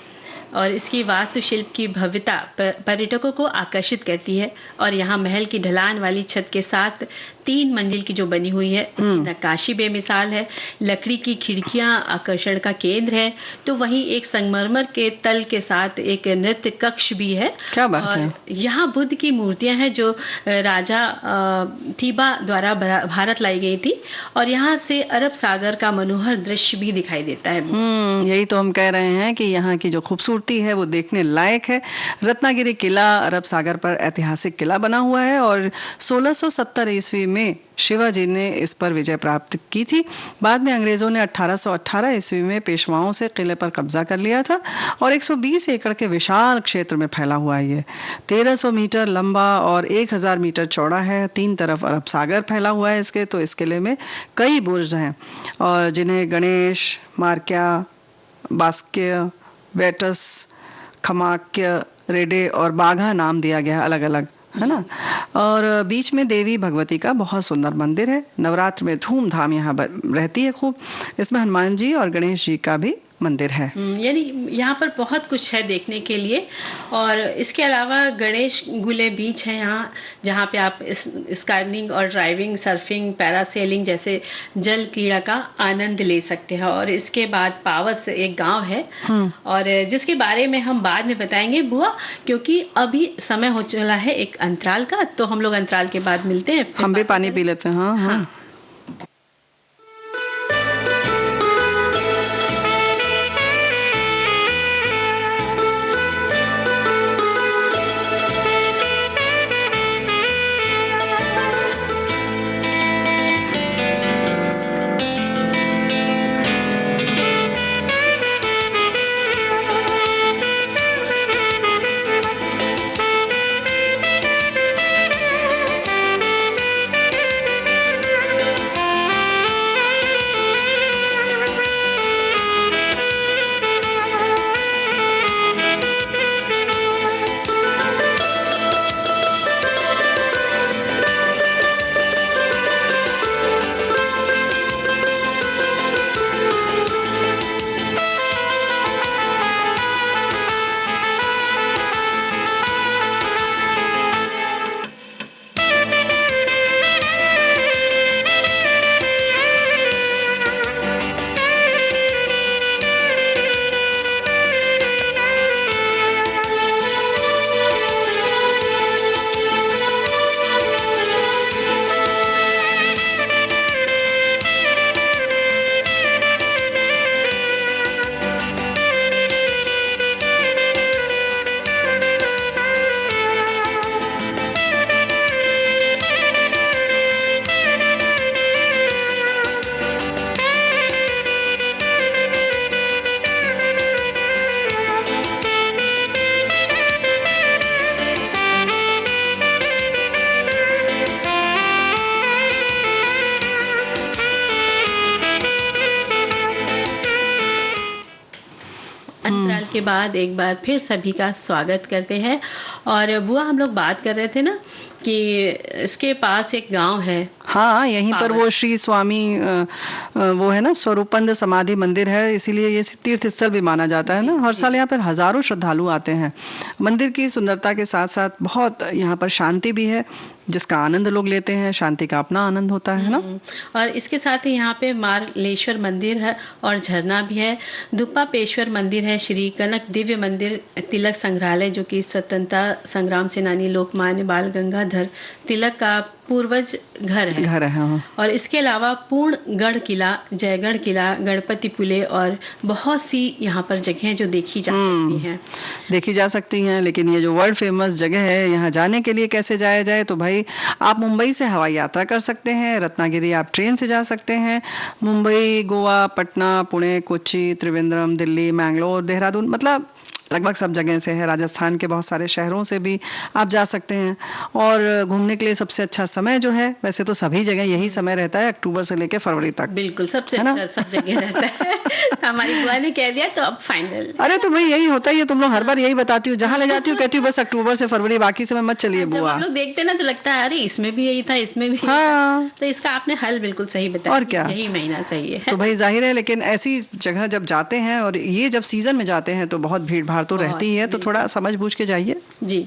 और इसकी वास्तुशिल्प की भव्यता पर्यटकों को आकर्षित करती है। और यहाँ महल की ढलान वाली छत के साथ 3 मंजिल की जो बनी हुई है उसकी नक्काशी बेमिसाल है। लकड़ी की खिड़कियां आकर्षण का केंद्र है। तो वहीं एक संगमरमर के तल के साथ एक नृत्य कक्ष भी है। क्या बात और है। यहाँ बुद्ध की मूर्तियां हैं जो राजा थीबा द्वारा भारत लाई गई थी, और यहाँ से अरब सागर का मनोहर दृश्य भी दिखाई देता है। यही तो हम कह रहे हैं कि यहाँ की जो खूबसूरती है वो देखने लायक है। रत्नागिरी किला अरब सागर पर ऐतिहासिक किला बना हुआ है, और 1670 ईस्वी में शिवाजी ने इस पर विजय प्राप्त की थी। बाद में अंग्रेजों ने 1818 ईस्वी में पेशवाओं से किले पर कब्जा कर लिया था, और 120 एकड़ के विशाल क्षेत्र में फैला हुआ है। ये 1300 मीटर लंबा और 1000 मीटर चौड़ा है। 3 तरफ अरब सागर फैला हुआ है इसके। तो इस किले में कई बुर्ज हैं, और जिन्हें गणेश, मार्क्या, बास्क्य, वेटस, खमाक्य, रेडे और बाघा नाम दिया गया है, अलग अलग, है ना। और बीच में देवी भगवती का बहुत सुंदर मंदिर है। नवरात्र में धूमधाम यहाँ रहती है खूब। इसमें हनुमान जी और गणेश जी का भी मंदिर है। यानी यहाँ पर बहुत कुछ है देखने के लिए। और इसके अलावा गणेश गुले बीच है यहाँ, जहाँ पे आप स्काइलिंग और ड्राइविंग, सर्फिंग, पैरासेलिंग जैसे जल क्रीड़ा का आनंद ले सकते हैं। और इसके बाद पावस एक गांव है, और जिसके बारे में हम बाद में बताएंगे बुआ, क्योंकि अभी समय हो चला है एक अंतराल का। तो हम लोग अंतराल के बाद मिलते हैं। हम भी पानी पी लेते हैं। हाँ। अंतराल के बाद एक बार फिर सभी का स्वागत करते हैं। और बुआ, हम लोग बात कर रहे थे ना कि इसके पास एक गांव है। हाँ, यहीं पर पावन। वो श्री स्वामी वो है ना, स्वरूपंद समाधि मंदिर है, इसीलिए ये तीर्थ स्थल भी माना जाता है ना। हर साल यहाँ पर हजारों श्रद्धालु आते हैं। मंदिर की सुंदरता के साथ साथ बहुत यहाँ पर शांति भी है, जिसका आनंद लोग लेते हैं। शांति का अपना आनंद होता है ना। और इसके साथ ही यहाँ पे मार्लेश्वर मंदिर है और झरना भी है। दुप्पापेश्वर मंदिर है। श्री कनक दिव्य मंदिर, तिलक संग्रहालय जो कि स्वतंत्रता संग्राम सेनानी लोकमान्य बाल गंगाधर तिलक का पूर्वज घर है। घर है, हाँ। और इसके अलावा पूर्णगढ़ किला, जयगढ़ किला, गणपति पुले और बहुत सी यहाँ पर जगहें जो देखी जा सकती हैं। देखी जा सकती हैं, लेकिन ये जो वर्ल्ड फेमस जगह है, यहाँ जाने के लिए कैसे जाया जाए? तो भाई, आप मुंबई से हवाई यात्रा कर सकते हैं। रत्नागिरी आप ट्रेन से जा सकते हैं। मुंबई, गोवा, पटना, पुणे, कोच्चि, त्रिवेंद्रम, दिल्ली, मैंगलोर, देहरादून, मतलब लगभग सब जगह से है। राजस्थान के बहुत सारे शहरों से भी आप जा सकते हैं। और घूमने के लिए सबसे अच्छा समय जो है, वैसे तो सभी जगह यही समय रहता है, अक्टूबर से लेकर फरवरी तक। बिल्कुल, सबसे है ना? अच्छा सब जगह रहता है। हमारी बुआ ने कह दिया तो अब फाइनल। अरे तो भाई यही होता ही है, तुम लोग हर बार यही बताती हो, जहाँ ले जाती हो कहती हो बस अक्टूबर से फरवरी, बाकी समय मत चलिए जब बुआ। हम लोग देखते हैं ना तो लगता है अरे इसमें भी यही था, इसमें भी यही था। हाँ, तो इसका आपने हल बिल्कुल सही बताया। और क्या? यही महीना सही है। तो भाई जाहिर है, लेकिन ऐसी जगह जब जाते हैं और ये जब सीजन में जाते हैं तो बहुत भीड़ भाड़ तो बहुत, रहती ही है, तो थोड़ा समझ बूझ के जाइए। जी।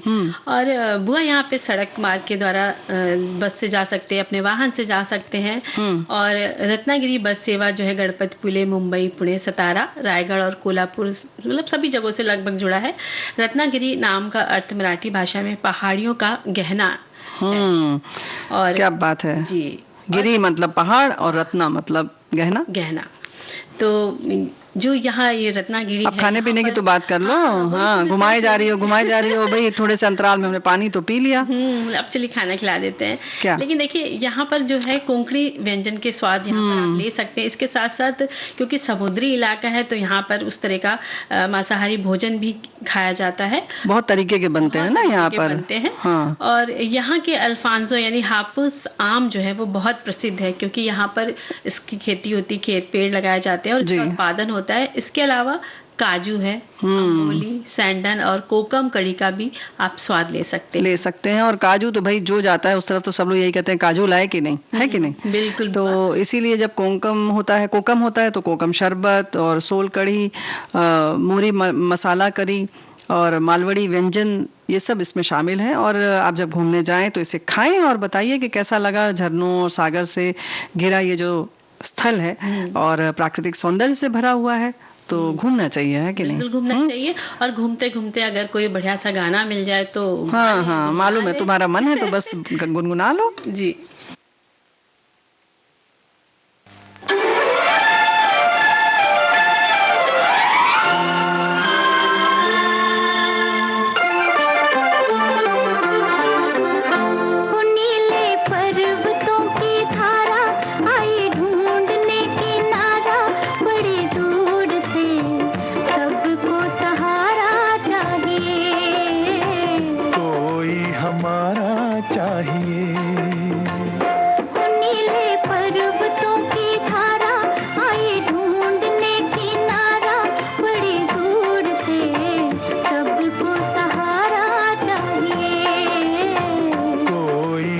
और बुआ, यहाँ पे सड़क मार्ग के द्वारा बस से जा सकते हैं, अपने वाहन से जा सकते हैं। और रत्नागिरी बस सेवा जो है गणपतिपुले, मुंबई, पुणे, सतारा, रायगढ़ और कोल्हापुर, मतलब सभी जगहों से लगभग जुड़ा है। रत्नागिरी नाम का अर्थ मराठी भाषा में पहाड़ियों का गहना। और क्या बात है जी। गिरी मतलब पहाड़ और रत्ना मतलब गहना। गहना तो जो यहाँ ये रत्नागिरी अब है, खाने पीने की तो बात कर लो। वही हाँ, तो घुमाए जा रही हो भाई, थोड़े से अंतराल में हमने पानी तो पी लिया। अब चलिए खाना खिला देते हैं। क्या? लेकिन देखिए यहाँ पर जो है कोंकणी व्यंजन के स्वाद यहाँ पर आप ले सकते हैं। इसके साथ साथ क्योंकि समुद्री इलाका है तो यहाँ पर उस तरह का मांसाहारी भोजन भी खाया जाता है। बहुत तरीके के बनते हैं ना यहाँ पर। बनते हैं। हाँ। और यहाँ के अल्फांसो यानी हापुस आम जो है वो बहुत प्रसिद्ध है, क्योंकि यहाँ पर इसकी खेती होती, खेत पेड़ लगाए जाते हैं और इसका उत्पादन होता है। इसके अलावा काजू है, अमोली, सैंडन और कोकम कड़ी का भी आप स्वाद ले सकते हैं। और काजू तो भाई जो जाता है उस तरफ तो सब लोग यही कहते हैं काजू लाए कि नहीं, है कि नहीं? बिल्कुल। तो इसीलिए जब कोकम होता है तो कोकम शरबत और सोल कड़ी, मोरी मसाला करी और मालवड़ी व्यंजन, ये सब इसमें शामिल हैं। और आप जब घूमने जाएं तो इसे खाएं और बताइए कि कैसा लगा। झरनों और सागर से घिरा ये जो स्थल है और प्राकृतिक सौंदर्य से भरा हुआ है, तो घूमना चाहिए, है कि नहीं? बिल्कुल घूमना चाहिए। और घूमते घूमते अगर कोई बढ़िया सा गाना मिल जाए तो हाँ, मालूम है तुम्हारा मन है तो बस गुनगुना लो। जी।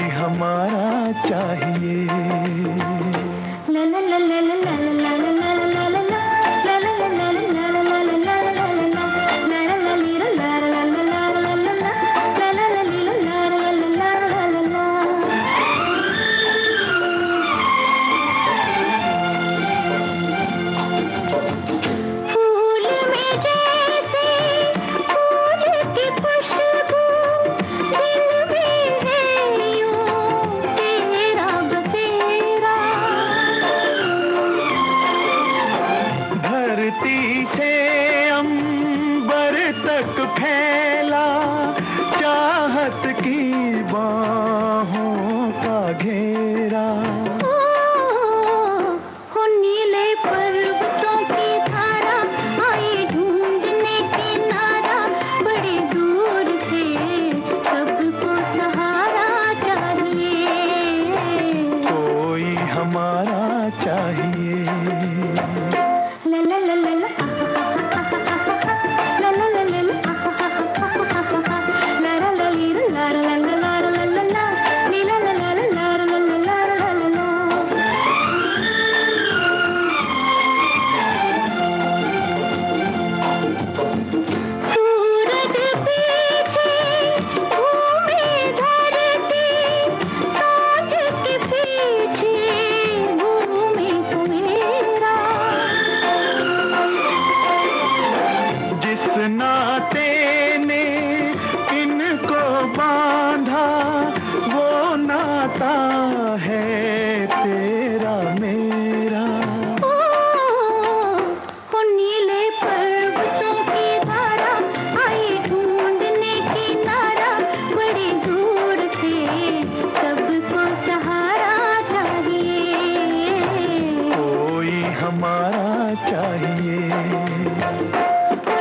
हमारा चाहिए। ला ला ला ला ला नाते ने इनको बांधा, वो नाता है तेरा मेरा। ओ नीले पर्वतों की धारा आई ढूंढने किनारा, बड़ी दूर से सबको सहारा चाहिए, कोई हमारा चाहिए।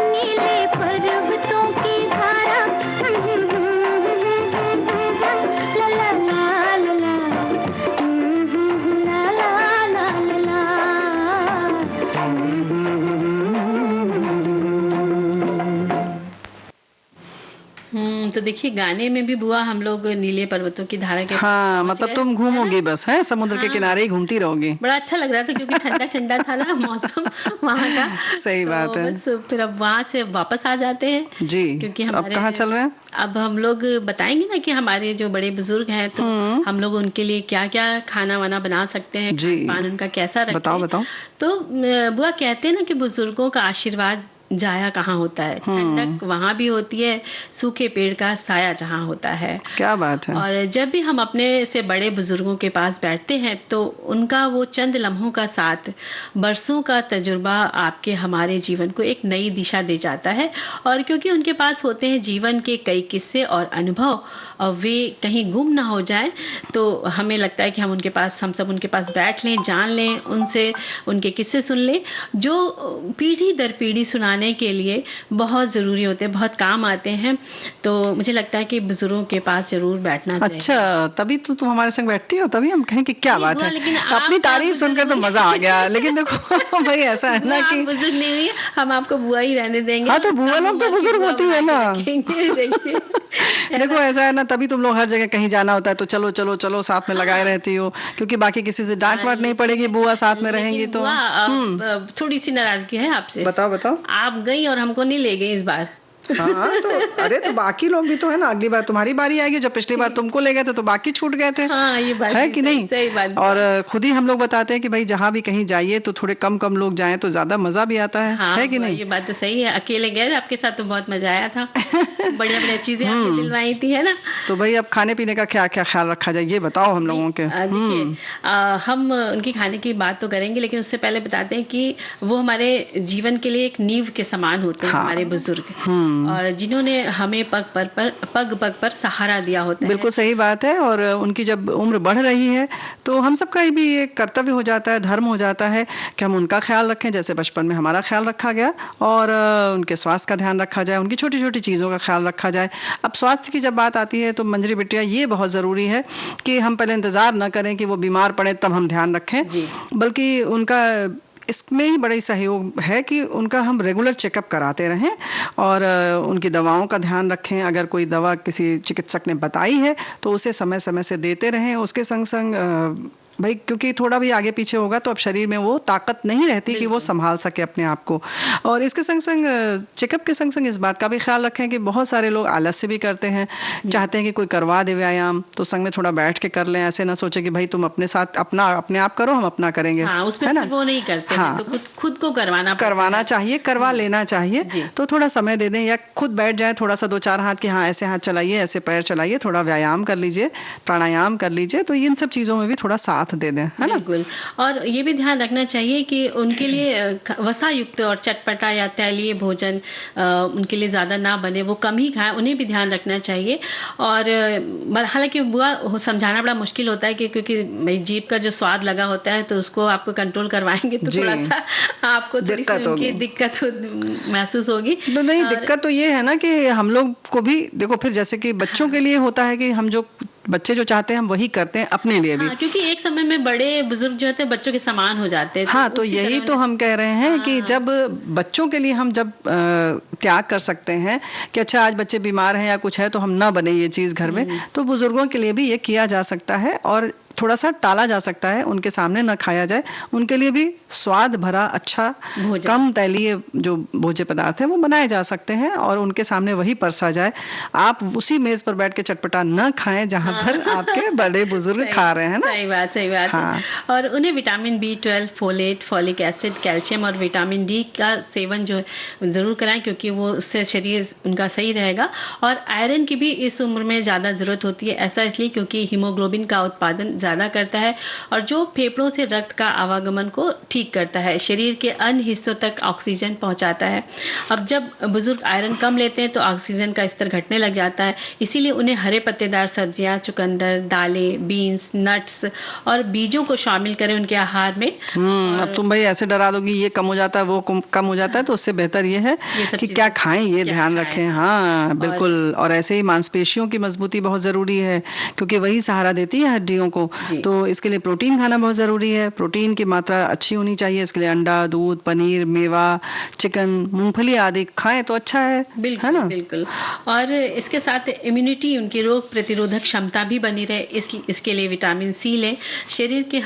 नीले पर्वतों की धारा, ला ला ला ला ला, ला ला ला ला तो देखिए गाने में भी बुआ हम लोग नीले पर्वतों की धारा के हाँ, पहुंच मतलब गए, तुम है घूमोगी ना? बस, है समुद्र के हाँ। किनारे ही घूमती रहोगी। बड़ा अच्छा लग रहा था क्योंकि ठंडा ठंडा था ना मौसम वहाँ का। सही तो बात है। बस फिर अब वहाँ से वापस आ जाते हैं जी, क्योंकि तो अब हमारे कहाँ चल रहे हैं? अब हम लोग बताएंगे ना कि हमारे जो बड़े बुजुर्ग हैं तो हम लोग उनके लिए क्या क्या खाना वाना बना सकते हैं, जी। खान पान उनका कैसा रखें। बताओ बताओ। तो बुआ कहते हैं ना कि बुजुर्गों का आशीर्वाद जाया कहाँ होता है, ठंडक वहां भी होती है, सूखे पेड़ का साया जहाँ होता है। क्या बात है। और जब भी हम अपने से बड़े बुजुर्गों के पास बैठते हैं तो उनका वो चंद लम्हों का साथ, बरसों का तजुर्बा आपके हमारे जीवन को एक नई दिशा दे जाता है। और क्योंकि उनके पास होते हैं जीवन के कई किस्से और अनुभव और वे कहीं गुम ना हो जाए, तो हमें लगता है कि हम सब उनके पास बैठ लें, जान लें, उनसे उनके किस्से सुन लें, जो पीढ़ी दर पीढ़ी सुनाने के लिए बहुत ज़रूरी होते हैं, बहुत काम आते हैं। तो मुझे लगता है कि बुजुर्गों के पास जरूर बैठना चाहिए। अच्छा, तभी तो तुम हमारे संग बैठती हो, तभी हम कहें कि क्या नहीं बात बुआ, है। लेकिन अपनी आप तारीफ बुजुर्ग सुनकर तो नहीं। मजा आ गया, लेकिन देखो भाई ऐसा है ना बुआ, कि आप बुजुर्ग नहीं हुई, हम आपको बुआ ही रहने देंगे। हाँ, तो बुआ हम लोग तो उम्र की बुजुर्ग बुआ होती है बना ना। के रखेंगे, देखिए। है देखो ना? ऐसा है ना, तभी तुम लोग हर जगह कहीं जाना होता है तो चलो चलो चलो साथ में लगाए रहती हो, क्योंकि बाकी किसी से डांट वाट नहीं पड़ेगी, बुआ साथ में रहेंगी लेकिन तो। बुआ, अब थोड़ी सी नाराजगी है आपसे। बताओ बताओ। आप गई और हमको नहीं ले गई इस बार। हाँ तो अरे तो बाकी लोग भी तो है ना, अगली बार तुम्हारी बारी आएगी, जब पिछली बार तुमको ले गए थे तो बाकी छूट गए थे। हाँ, ये बात है भी कि नहीं? सही बात। और खुद ही हम लोग बताते हैं कि भाई जहाँ भी कहीं जाइए तो थोड़े कम कम लोग जाएं तो ज्यादा मजा भी आता हाँ, है कि नहीं? ये बात तो सही है। अकेले गए आपके साथ तो बहुत मजा आया था, बढ़िया बढ़िया चीजें आपने दिलवाई थी, है ना? तो भाई अब खाने पीने का क्या क्या ख्याल रखा जाए, ये बताओ हम लोगों के। देखिए, हम उनकी खाने की बात तो करेंगे, लेकिन उससे पहले बताते हैं कि वो हमारे जीवन के लिए एक नींव के समान होते हैं, हाँ। हमारे बुजुर्ग, और जिन्होंने हमें पग पग पर सहारा दिया होता है। बिल्कुल सही बात है। और उनकी जब उम्र बढ़ रही है तो हम सबका भी एक कर्तव्य हो जाता है, धर्म हो जाता है कि हम उनका ख्याल रखें, जैसे बचपन में हमारा ख्याल रखा गया, और उनके स्वास्थ्य का ध्यान रखा जाए, उनकी छोटी छोटी चीज़ों का ख्याल रखा जाए। अब स्वास्थ्य की जब बात आती है तो मंजरी बिटिया ये बहुत ज़रूरी है कि हम पहले इंतज़ार न करें कि वो बीमार पड़े तब हम ध्यान रखें, बल्कि उनका इसमें ही बड़ा ही सहयोग है कि उनका हम रेगुलर चेकअप कराते रहें और उनकी दवाओं का ध्यान रखें। अगर कोई दवा किसी चिकित्सक ने बताई है तो उसे समय समय से देते रहें। उसके संग संग भाई क्योंकि थोड़ा भी आगे पीछे होगा तो अब शरीर में वो ताकत नहीं रहती कि वो संभाल सके अपने आप को। और इसके संग संग चेकअप के संग संग इस बात का भी ख्याल रखें कि बहुत सारे लोग आलस्य भी करते हैं, चाहते हैं कि कोई करवा दे व्यायाम तो संग में थोड़ा बैठ के कर लें। ऐसे ना सोचे कि भाई तुम अपने साथ अपने आप करो, हम अपना करेंगे, हाँ, उसमें है ना? वो नहीं करते हैं, हाँ, तो खुद को करवाना चाहिए, करवा लेना चाहिए। तो थोड़ा समय दे दें या खुद बैठ जाए, थोड़ा सा 2-4 हाथ के, हाँ ऐसे हाथ चलाइए, ऐसे पैर चलाइए, थोड़ा व्यायाम कर लीजिए, प्राणायाम कर लीजिए, तो इन सब चीजों में भी थोड़ा साथ दे दें, है ना? बिल्कुल। और ये भी ध्यान रखना चाहिए कि उनके लिए वसा युक्त और चटपटा या तैलीय भोजन उनके लिए ज्यादा ना बने, वो कम ही खाएं, उन्हें भी ध्यान रखना चाहिए। और हालांकि बुआ समझाना बड़ा मुश्किल होता है कि क्योंकि जीभ का जो स्वाद लगा होता है तो उसको आपको कंट्रोल करवाएंगे तो थोड़ा सा आपको थोड़ी सी उनकी दिक्कत महसूस होगी। तो नहीं, दिक्कत तो ये है ना कि हम लोग को भी देखो, फिर जैसे कि बच्चों के लिए होता है कि हम जो बच्चे जो चाहते हैं हम वही करते हैं अपने लिए भी। हाँ, क्योंकि एक समय में बड़े बुजुर्ग जो होते हैं बच्चों के समान हो जाते हैं। हाँ, तो यही तो हम कह रहे हैं कि जब बच्चों के लिए हम जब त्याग कर सकते हैं कि अच्छा आज बच्चे बीमार हैं या कुछ है तो हम ना बने ये चीज घर में, तो बुजुर्गों के लिए भी ये किया जा सकता है। और थोड़ा सा टाला जा सकता है, उनके सामने न खाया जाए, उनके लिए भी स्वाद भरा अच्छा भोजन। कम तैलीय जो भोज्य पदार्थ है वो बनाए जा सकते हैं और उनके सामने वही परसा जाए। आप उसी मेज पर बैठ के चटपटा न खाएं जहां पर आपके बड़े बुजुर्ग खा रहे हैं ना। सही बात, सही बात। हाँ। और उन्हें vitamin B12, folate, folic acid, calcium और विटामिन डी का सेवन जो है जरूर कराएं, क्योंकि वो उससे शरीर उनका सही रहेगा। और आयरन की भी इस उम्र में ज्यादा जरूरत होती है, ऐसा इसलिए क्योंकि हीमोग्लोबिन का उत्पादन ज्यादा करता है और जो फेफड़ों से रक्त का आवागमन को ठीक करता है, शरीर के अन्य हिस्सों तक ऑक्सीजन पहुंचाता है। अब जब बुजुर्ग आयरन कम लेते हैं तो ऑक्सीजन का स्तर घटने लग जाता है, इसीलिए उन्हें हरे पत्तेदार सब्जियां, चुकंदर, दालें, बीन्स, नट्स और बीजों को शामिल करें उनके आहार में। अब तुम भाई ऐसे डरा दोगी ये कम हो जाता है वो कम हो जाता है, तो उससे बेहतर ये है कि क्या खाएं ये ध्यान रखें। हाँ बिल्कुल। और ऐसे ही मांसपेशियों की मजबूती बहुत जरूरी है, क्योंकि वही सहारा देती है हड्डियों को। तो इसके लिए प्रोटीन खाना बहुत जरूरी है। प्रोटीन की मात्रा अच्छी होनी चाहिए, इसके लिए अंडा, दूध, पनीर, मेवा, चिकन, मूंगफली आदि खाएं तो अच्छा है। बिल्कुल, है ना? बिल्कुल। और इसके साथ इम्यूनिटी, उनकी रोग प्रतिरोधक क्षमता भी बनी रहे, इसके लिए विटामिन सी लें। शरीर के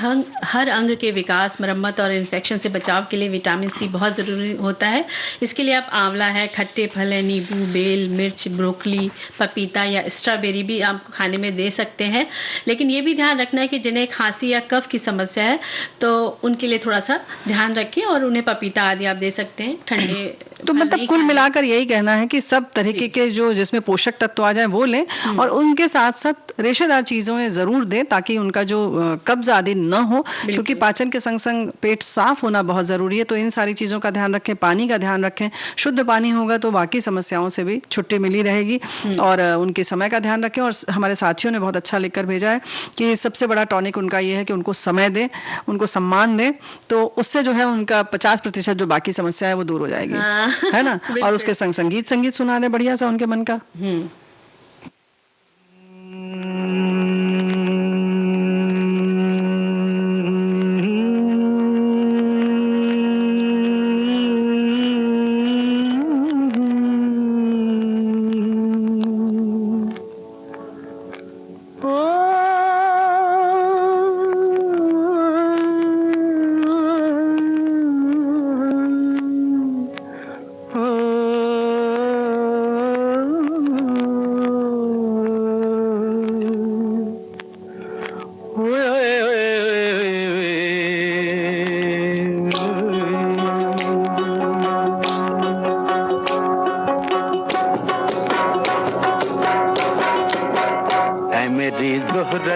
हर अंग के विकास, मरम्मत और इन्फेक्शन से बचाव के लिए विटामिन सी बहुत जरूरी होता है। इसके लिए आप आंवला है, खट्टे फल है, नींबू, बेल, मिर्च, ब्रोकली, पपीता या स्ट्रॉबेरी भी आप खाने में दे सकते हैं। लेकिन ये भी ध्यान रखना है कि जिन्हें खांसी या कफ की समस्या है तो उनके लिए थोड़ा सा ध्यान रखें और उन्हें पपीता आदि आप दे सकते हैं। ठंडे तो मतलब कुल मिलाकर यही कहना है कि सब तरीके के जो जिसमें पोषक तत्व आ जाए वो लें, और उनके साथ साथ रेशेदार चीजें जरूर दें ताकि उनका जो कब्ज आदि न हो, क्योंकि पाचन के संग संग पेट साफ होना बहुत जरूरी है। तो इन सारी चीजों का ध्यान रखें, पानी का ध्यान रखें। शुद्ध पानी होगा तो बाकी समस्याओं से भी छुट्टी मिली रहेगी। और उनके समय का ध्यान रखें। और हमारे साथियों ने बहुत अच्छा लिखकर भेजा है कि सबसे बड़ा टॉनिक उनका ये है कि उनको समय दें, उनको सम्मान दें, तो उससे जो है उनका 50% जो बाकी समस्या है वो दूर हो जाएगी। है ना? और उसके संग संगीत सुना दे बढ़िया सा उनके मन का।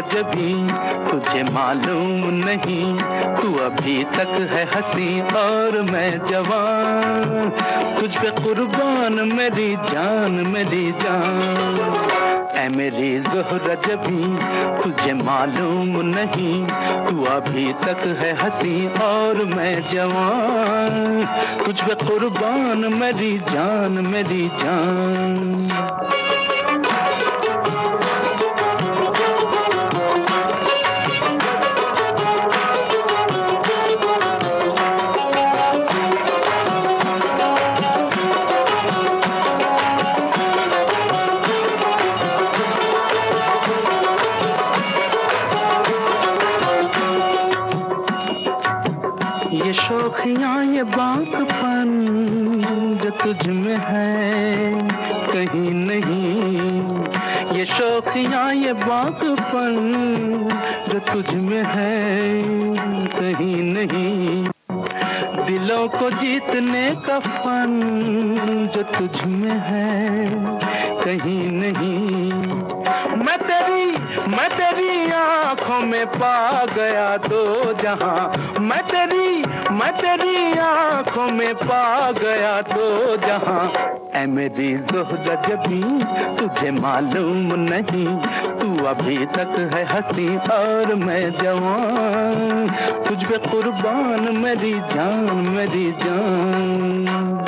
जबी तुझे मालूम नहीं, तू अभी तक है हंसी और मैं जवान, तुझ पे कुर्बान मेरी जान मेरी जान। ऐ मेरी ज़ोहरा जबी तुझे मालूम नहीं, तू अभी तक है हंसी और मैं जवान, तुझ पे कुर्बान मेरी जान मेरी जान। शौखियाँ ये बातपन जो तुझ में है कहीं नहीं, ये शौखियाँ ये बातपन जो तुझ में है कहीं नहीं, दिलों को जीतने का फन जो तुझ में है कहीं नहीं। मैं तेरी आँखों में पा गया दो जहां, मैं तेरी आँखों में पा गया दो जहां। ऐ मेरी ज़ोहरा जबी तुझे मालूम नहीं, तू अभी तक है हंसी और मैं जवान, तुझ पे कुर्बान मेरी जान मेरी जान।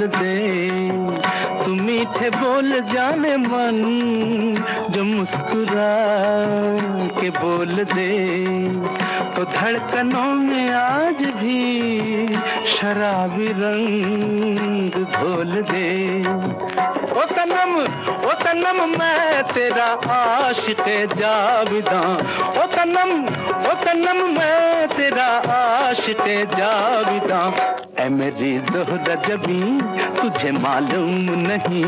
दे, तू मीठे बोल जाने मन, जो मुस्कुरा के बोल दे, तो धड़कनों में आज भी शराबी रंग घोल दे। ओ सनम मैं तेरा आशिक़े जाविदां, ओ सनम मैं तेरा आशिक़े जाविदां। ऐ मेरी ज़ोहरा जबी तुझे मालूम नहीं,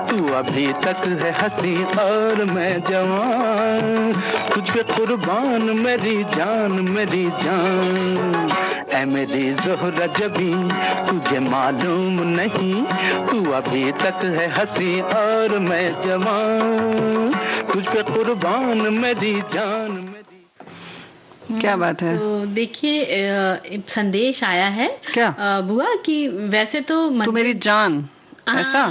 तू अभी तक है हंसी और मैं जवान, तुझ पे कुर्बान मेरी जान मेरी जान। ऐ मेरी ज़ोहरा जबी तुझे मालूम नहीं, तू अभी तक है हंसी और मैं जवान, तुझ पे कुर्बान मेरी जान मेरी। क्या बात है। तो देखिए संदेश आया है क्या? बुआ कि वैसे तो तू मेरी जान, ऐसा?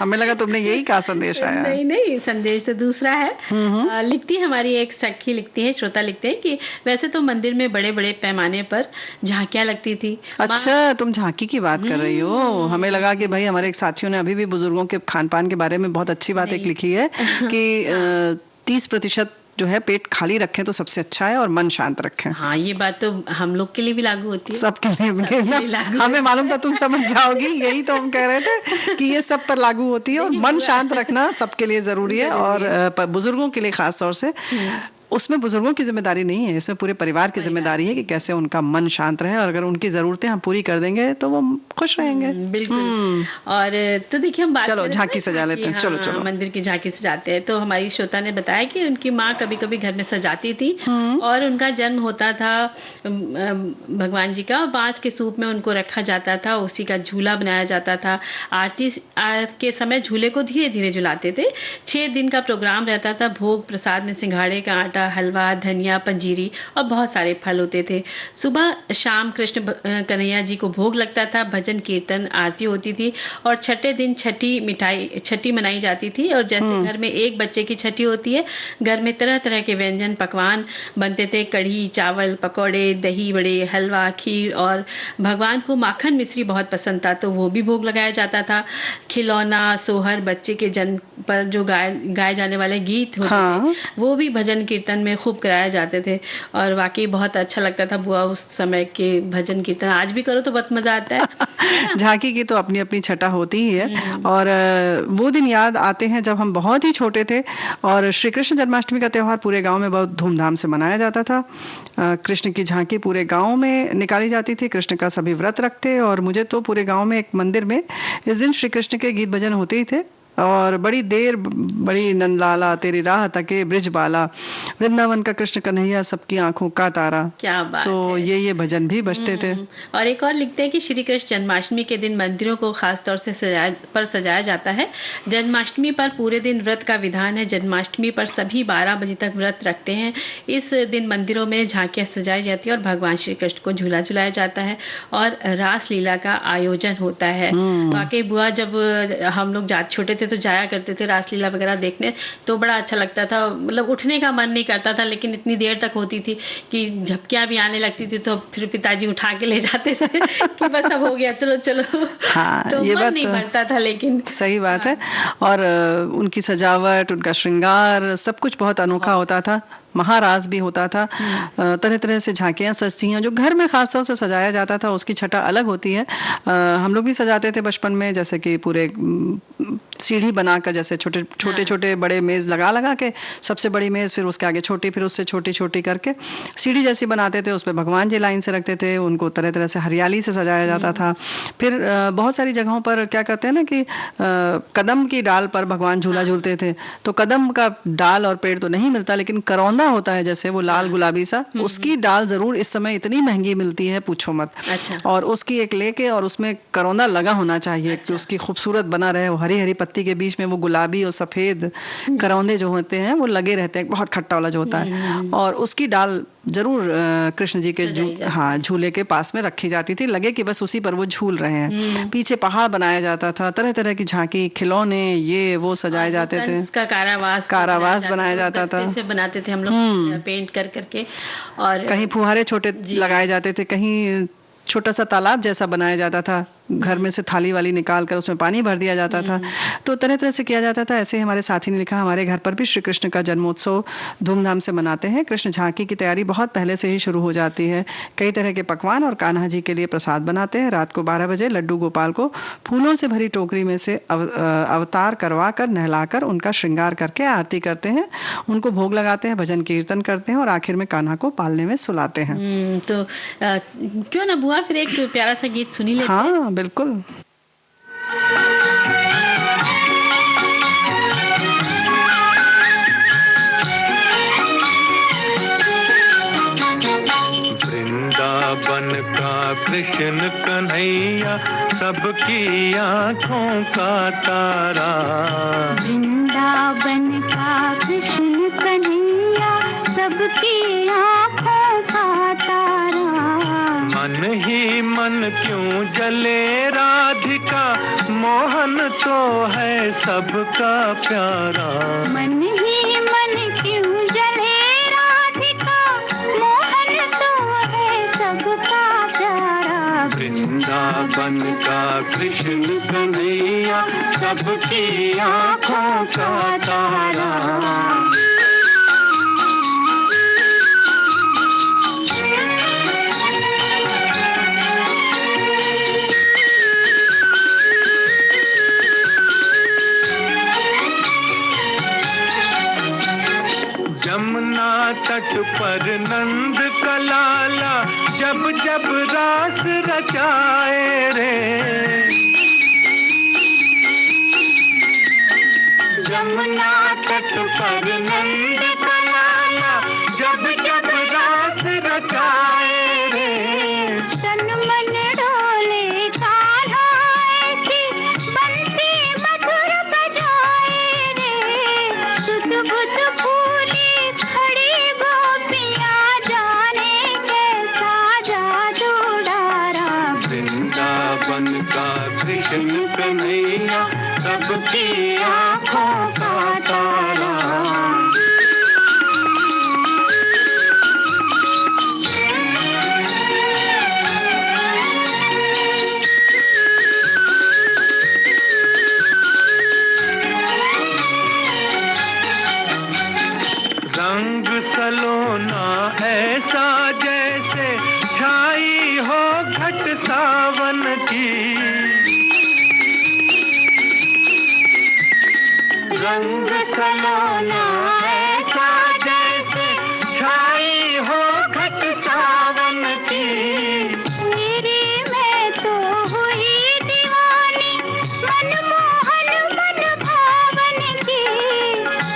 हमें लगा तुमने यही कहा संदेश आया। नहीं नहीं, संदेश तो दूसरा है। लिखती है हमारी एक सखी, लिखती है, श्रोता लिखते हैं कि वैसे तो मंदिर में बड़े बड़े पैमाने पर झांकियां लगती थी। अच्छा, तुम झांकी की बात कर रही हो। हमें लगा कि भाई हमारे एक साथियों ने अभी भी बुजुर्गों के खान पान के बारे में बहुत अच्छी बात एक लिखी है कि 30% जो है पेट खाली रखें तो सबसे अच्छा है और मन शांत रखें। हाँ, ये बात तो हम लोग के लिए भी लागू होती है, सबके लिए लागू। हमें मालूम था तुम समझ जाओगी, यही तो हम कह रहे थे कि ये सब पर लागू होती है और मन शांत रखना सबके लिए जरूरी है। और बुजुर्गों के लिए खास तौर से उसमें बुजुर्गों की जिम्मेदारी नहीं है, इसमें पूरे परिवार की जिम्मेदारी है कि कैसे उनका मन शांत रहे, और अगर उनकी जरूरतें हम पूरी कर देंगे तो वो खुश रहेंगे। बिल्कुल। और तो देखिए हम बात चलो झांकी सजा लेते हैं। चलो चलो मंदिर की झांकी सजाते हैं। तो हमारी श्रोता ने बताया कि उनकी माँ कभी कभी घर में सजाती थी और उनका जन्म होता था भगवान जी का, बांस के सूप में उनको रखा जाता था, उसी का झूला बनाया जाता था। आरती के समय झूले को धीरे धीरे झुलाते थे। 6 दिन का प्रोग्राम रहता था। भोग प्रसाद में सिंघाड़े का आटा, हलवा, धनिया, पंजीरी और बहुत सारे फल होते थे। सुबह शाम कृष्ण कन्हैया जी को भोग लगता था, भजन कीर्तन आरती होती थी और छठे दिन छठी मनाई जाती थी। और जैसे घर में एक बच्चे की छठी होती है, घर में तरह तरह के व्यंजन पकवान बनते थे, कढ़ी चावल, पकौड़े, दही बड़े, हलवा, खीर। और भगवान को माखन मिश्री बहुत पसंद था तो वो भी भोग लगाया जाता था। खिलौना, सोहर, बच्चे के जन्म पर जो गाए जाने वाले गीत होते थे वो भी भजन कीर्तन में खूब कराए जाते थे। और वाकई बहुत अच्छा लगता था बुआ उस समय के भजन कीर्तन। आज भी करो तो बहुत मजा आता है। झांकी की तो अपनी अपनी छटा होती ही है। और वो दिन याद आते हैं जब हम बहुत ही छोटे थे और श्री कृष्ण जन्माष्टमी का त्योहार पूरे गांव में बहुत धूमधाम से मनाया जाता था। कृष्ण की झांकी पूरे गांव में निकाली जाती थी। कृष्ण का सभी व्रत रखते और मुझे तो पूरे गांव में एक मंदिर में इस दिन श्री कृष्ण के गीत भजन होते ही थे। और बड़ी देर बड़ी नंदलाला तेरी राह तके ब्रिजबाला, वृंदावन का कृष्ण कन्हैया सबकी आंखों का तारा। क्या बात तो है। ये भजन भी बजते थे। और एक और लिखते हैं कि श्री कृष्ण जन्माष्टमी के दिन मंदिरों को खास तौर से सजाया जाता है। जन्माष्टमी पर पूरे दिन व्रत का विधान है। जन्माष्टमी पर सभी 12 बजे तक व्रत रखते हैं। इस दिन मंदिरों में झांकियां सजाई जाती है और भगवान श्री कृष्ण को झूला झुलाया जाता है और रास लीला का आयोजन होता है। वाकई बुआ जब हम लोग छोटे थे तो जाया करते थे रासलीला वगैरह देखने, तो बड़ा अच्छा लगता था। मतलब उठने का मन नहीं करता था, लेकिन इतनी देर तक होती थी कि झपकियां भी आने लगती थी तो फिर पिताजी उठा के ले जाते थे कि बस अब हो गया, चलो चलो। हाँ, तो ये मन बात नहीं भरता था, लेकिन सही बात है। और उनकी सजावट, उनका श्रृंगार सब कुछ बहुत अनोखा होता था। महाराज भी होता था। तरह तरह से झांकियां सजती हैं। जो घर में खास तौर से सजाया जाता था उसकी छटा अलग होती है। हम लोग भी सजाते थे बचपन में, जैसे कि पूरे सीढ़ी बनाकर, जैसे छोटे छोटे छोटे बड़े मेज लगा के, सबसे बड़ी मेज, फिर उसके आगे छोटी, फिर उससे छोटी छोटी करके सीढ़ी जैसी बनाते थे। उस पर भगवान जी लाइन से रखते थे, उनको तरह तरह से हरियाली से सजाया जाता था। फिर बहुत सारी जगहों पर क्या कहते हैं ना कि कदम की डाल पर भगवान झूला झूलते थे। तो कदम का डाल और पेड़ तो नहीं मिलता, लेकिन करौंदा होता है जैसे वो लाल गुलाबी सा, उसकी डाल जरूर इस समय इतनी महंगी मिलती है, पूछो मत। अच्छा। और उसकी एक लेके और उसमें करौंदा लगा होना चाहिए कि उसकी खूबसूरत बना रहे। वो हरी हरी पत्ती के बीच में वो गुलाबी और सफेद करौंदे जो होते हैं वो लगे रहते हैं, बहुत खट्टा वाला जो होता है। और उसकी डाल जरूर कृष्ण जी के झूले के पास में रखी जाती थी, लगे कि बस उसी पर वो झूल रहे हैं। पीछे पहाड़ बनाया जाता था, तरह तरह की झांकी, खिलौने, ये वो सजाए जाते थे। कारावास बनाया जाता था, बनाते थे हम लोग पेंट कर करके। और कहीं फुहारे छोटे लगाए जाते थे, कहीं छोटा सा तालाब जैसा बनाया जाता था घर में से थाली वाली निकाल कर उसमें पानी भर दिया जाता था। तो तरह तरह से किया जाता था। ऐसे ही हमारे साथी ने लिखा, हमारे घर पर भी श्री कृष्ण का जन्मोत्सव धूमधाम से मनाते हैं। कृष्ण झांकी की तैयारी बहुत पहले से ही शुरू हो जाती है। कई तरह के पकवान और कान्हा जी के लिए प्रसाद बनाते हैं। रात को 12 बजे लड्डू गोपाल को फूलों से भरी टोकरी में से अवतार करवा कर नहलाकर उनका श्रृंगार करके आरती करते हैं, उनको भोग लगाते हैं, भजन कीर्तन करते हैं और आखिर में कान्हा को पालने में सुलाते हैं। तो क्यों ना बुआ फिर एक प्यारा सा गीत सुनी लेते हैं। हाँ बिल्कुल। वृंदावन का कृष्ण कन्हैया सबकी आँखों का तारा, वृंदावन का कृष्ण कन्हैया सबकी आँखों का तारा। मन ही मन क्यों जले राधिका, मोहन तो है सबका प्यारा। मन ही मन क्यों जले राधिका, मोहन तो है सबका प्यारा। वृंदावन का कृष्ण कन्हैया सबकी आँखों का तारा। यमुना तट पर नंद का लाला जब जब रास रचाए रे। यमुना तट पर नंद का लाला जब जब रास रचाए रे। तन मन डोले कान्हा ऐसी बंसी मधुर बजाए रे। सुध बुध फूली खड़ी गोपियाँ जाने कैसा जादू डारा। वृंदावन का कृष्ण कन्हैया सबकी आँखों का तारा। रंग सलोना ऐसा जैसे छाई हो घट सावन की। रंग सलोना ऐसा जैसे छाई हो घट सावन की। मेरी मैं तो हुई दीवानी मनमोहन मन भावन की।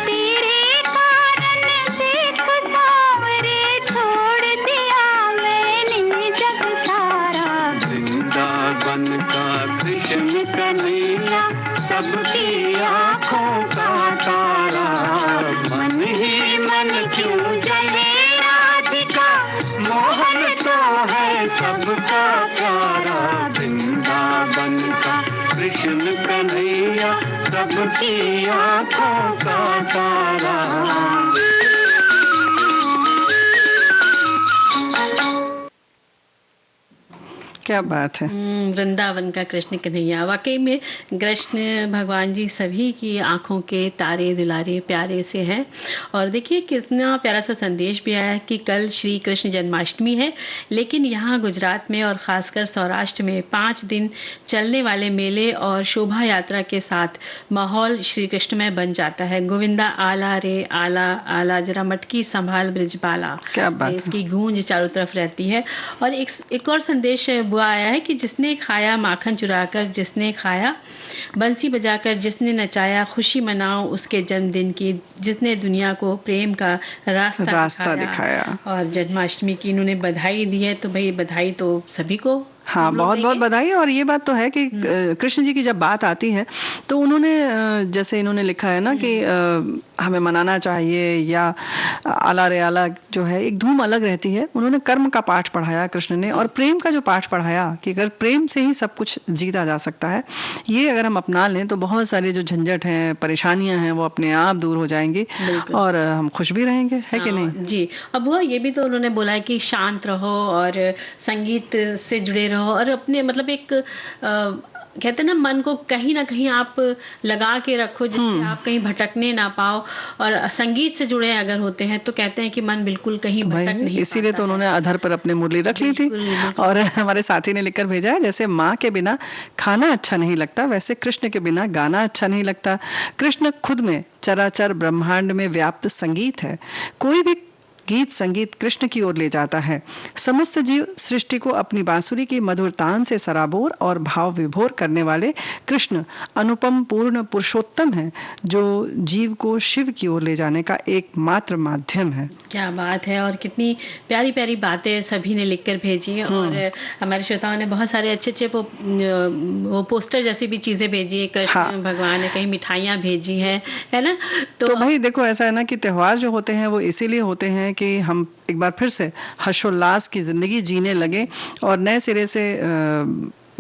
तेरे कारण देख सावरे छोड़ दिया मैंने जग सारा। वृंदावन का कृष्ण कन्हैया सबकी आँखों का तारा। मन ही मन क्यों जले राधिका, मोहन तो है सबका प्यारा। वृंदावन का कृष्ण कन्हैया सबकी आँखों का तारा। क्या बात है। वृंदावन का कृष्ण कन्हैया, वाकई में कृष्ण भगवान जी सभी की आंखों के तारे दुलारे प्यारे से हैं। और देखिए कितना प्यारा सा संदेश भी आया कि कल श्री कृष्ण जन्माष्टमी है, लेकिन यहाँ गुजरात में और ख़ासकर सौराष्ट्र में 5 दिन चलने वाले मेले और शोभा यात्रा के साथ माहौल श्री कृष्णमय बन जाता है। गोविंदा आला रे आला आला, जरा मटकी संभाल ब्रिजबाला, क्या बात है। इसकी गूंज चारों तरफ रहती है। और एक और संदेश बुआ आया है कि जिसने खाया माखन चुराकर, जिसने खाया बंसी बजाकर, जिसने नचाया खुशी मनाओ उसके जन्मदिन की, जिसने दुनिया को प्रेम का रास्ता दिखाया। और जन्माष्टमी की इन्होंने बधाई दी है, तो भाई बधाई तो सभी को। हाँ, बहुत बहुत बधाई। और ये बात तो है कि कृष्ण जी की जब बात आती है तो उन्होंने जैसे इन्होंने लिखा है ना कि हमें मनाना चाहिए, या आला रे आला जो है एक धूम अलग रहती है। उन्होंने कर्म का पाठ पढ़ाया कृष्ण ने, और प्रेम का जो पाठ पढ़ाया कि अगर प्रेम से ही सब कुछ जीता जा सकता है, ये अगर हम अपना लें तो बहुत सारे जो झंझट हैं, परेशानियां हैं, वो अपने आप दूर हो जाएंगी और हम खुश भी रहेंगे, है कि नहीं जी। अब वो ये भी तो उन्होंने बोला है कि शांत रहो और संगीत से जुड़े रहो और अपने मतलब एक कहते हैं ना मन को कहीं ना कहीं आप लगा के रखो जिससे आप कहीं भटकने ना पाओ। और संगीत से जुड़े अगर होते हैं तो कहते हैं कि मन बिल्कुल कहीं भाई भटक नहीं इसीलिए पाता तो है। उन्होंने अधर पर अपनी मुरली रख ली थी। बिल्कुल, बिल्कुल। और हमारे साथी ने लिखकर भेजा है, जैसे माँ के बिना खाना अच्छा नहीं लगता, वैसे कृष्ण के बिना गाना अच्छा नहीं लगता। कृष्ण खुद में चराचर ब्रह्मांड में व्याप्त संगीत है। कोई भी गीत संगीत कृष्ण की ओर ले जाता है। समस्त जीव सृष्टि को अपनी बांसुरी की मधुर तान से सराबोर और भाव विभोर करने वाले कृष्ण अनुपम पूर्ण पुरुषोत्तम है, जो जीव को शिव की ओर ले जाने का एकमात्र माध्यम है। क्या बात है। और कितनी प्यारी प्यारी बातें सभी ने लिखकर भेजी हैं। और हमारे श्रोताओं ने बहुत सारे अच्छे अच्छे वो पोस्टर जैसी भी चीजें भेजी है। कृष्ण भगवान ने कहीं मिठाइयाँ भेजी हैं, है ना। तो भाई देखो ऐसा है ना कि त्योहार जो होते हैं वो इसीलिए होते हैं कि हम एक बार फिर से हर्षोल्लास की जिंदगी जीने लगे और नए सिरे से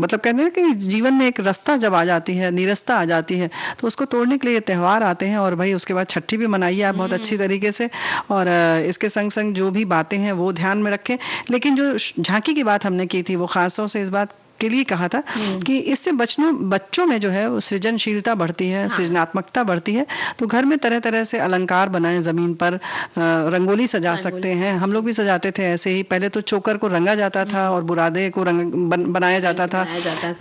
मतलब कहते हैं कि जीवन में एक रास्ता जब आ जाती है, नीरसता आ जाती है, तो उसको तोड़ने के लिए ये त्योहार आते हैं। और भाई उसके बाद छठी भी मनाइए आप बहुत अच्छी तरीके से। और इसके संग संग जो भी बातें हैं वो ध्यान में रखें। लेकिन जो झांकी की बात हमने की थी वो खासतौर से इस बात के लिए कहा था कि इससे बच्चों में जो है वो सृजनशीलता बढ़ती है, सृजनात्मकता बढ़ती है। तो घर में तरह तरह से अलंकार बनाएं, जमीन पर रंगोली सजा सकते हैं। हम लोग भी सजाते थे ऐसे ही। पहले तो चोकर को रंगा जाता था और बुरादे को बनाया जाता था।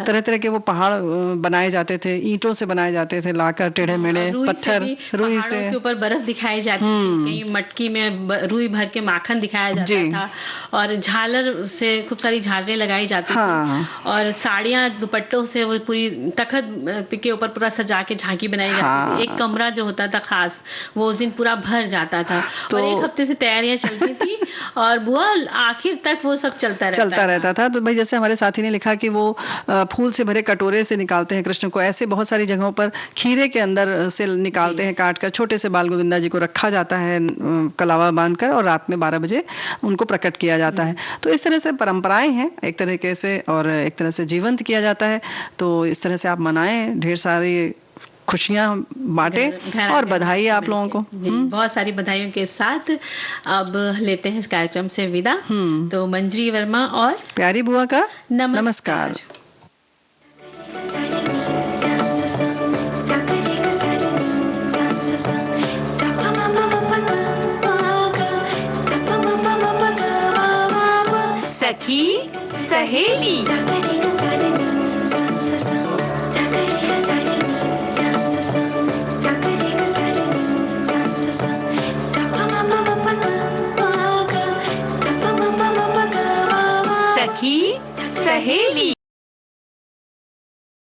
तरह तरह के वो पहाड़ बनाए जाते थे, ईंटों से बनाए जाते थे, लाकर टेढ़े मेढ़े पत्थर, रुई से के ऊपर बर्फ दिखाई जाती थी, कहीं मटकी में रुई भर के माखन दिखाया जाता था और झालर से खूब सारी झालरें लगाई जाती थी और साड़ियाँ दुपट्टों से वो पूरी तखत के ऊपर पूरा सजा के झांकी बनाई जाती थी। एक कमरा जो होता था खास वो उस दिन पूरा भर जाता था और एक हफ्ते से तैयारियां चलती थी और बुआ आखिर तक वो सब चलता रहता था। तो भाई जैसे हमारे साथी ने लिखा कि वो फूल से भरे कटोरे से निकालते हैं कृष्ण को। ऐसे बहुत सारी जगहों पर खीरे के अंदर से निकालते हैं काट कर। छोटे से बाल गोविंदा जी को रखा जाता है कलावा बांधकर और रात में 12 बजे उनको प्रकट किया जाता है। तो इस तरह से परंपराएं हैं एक तरीके से और एक तरह से जीवंत किया जाता है। तो इस तरह से आप मनाएं, ढेर सारी खुशियां बांटें और बधाई आप लोगों को। बहुत सारी बधाइयों के साथ अब लेते हैं इस कार्यक्रम से विदा। तो मंजरी वर्मा और प्यारी बुआ का नमस्कार। सखी सहेली सखी सहेली।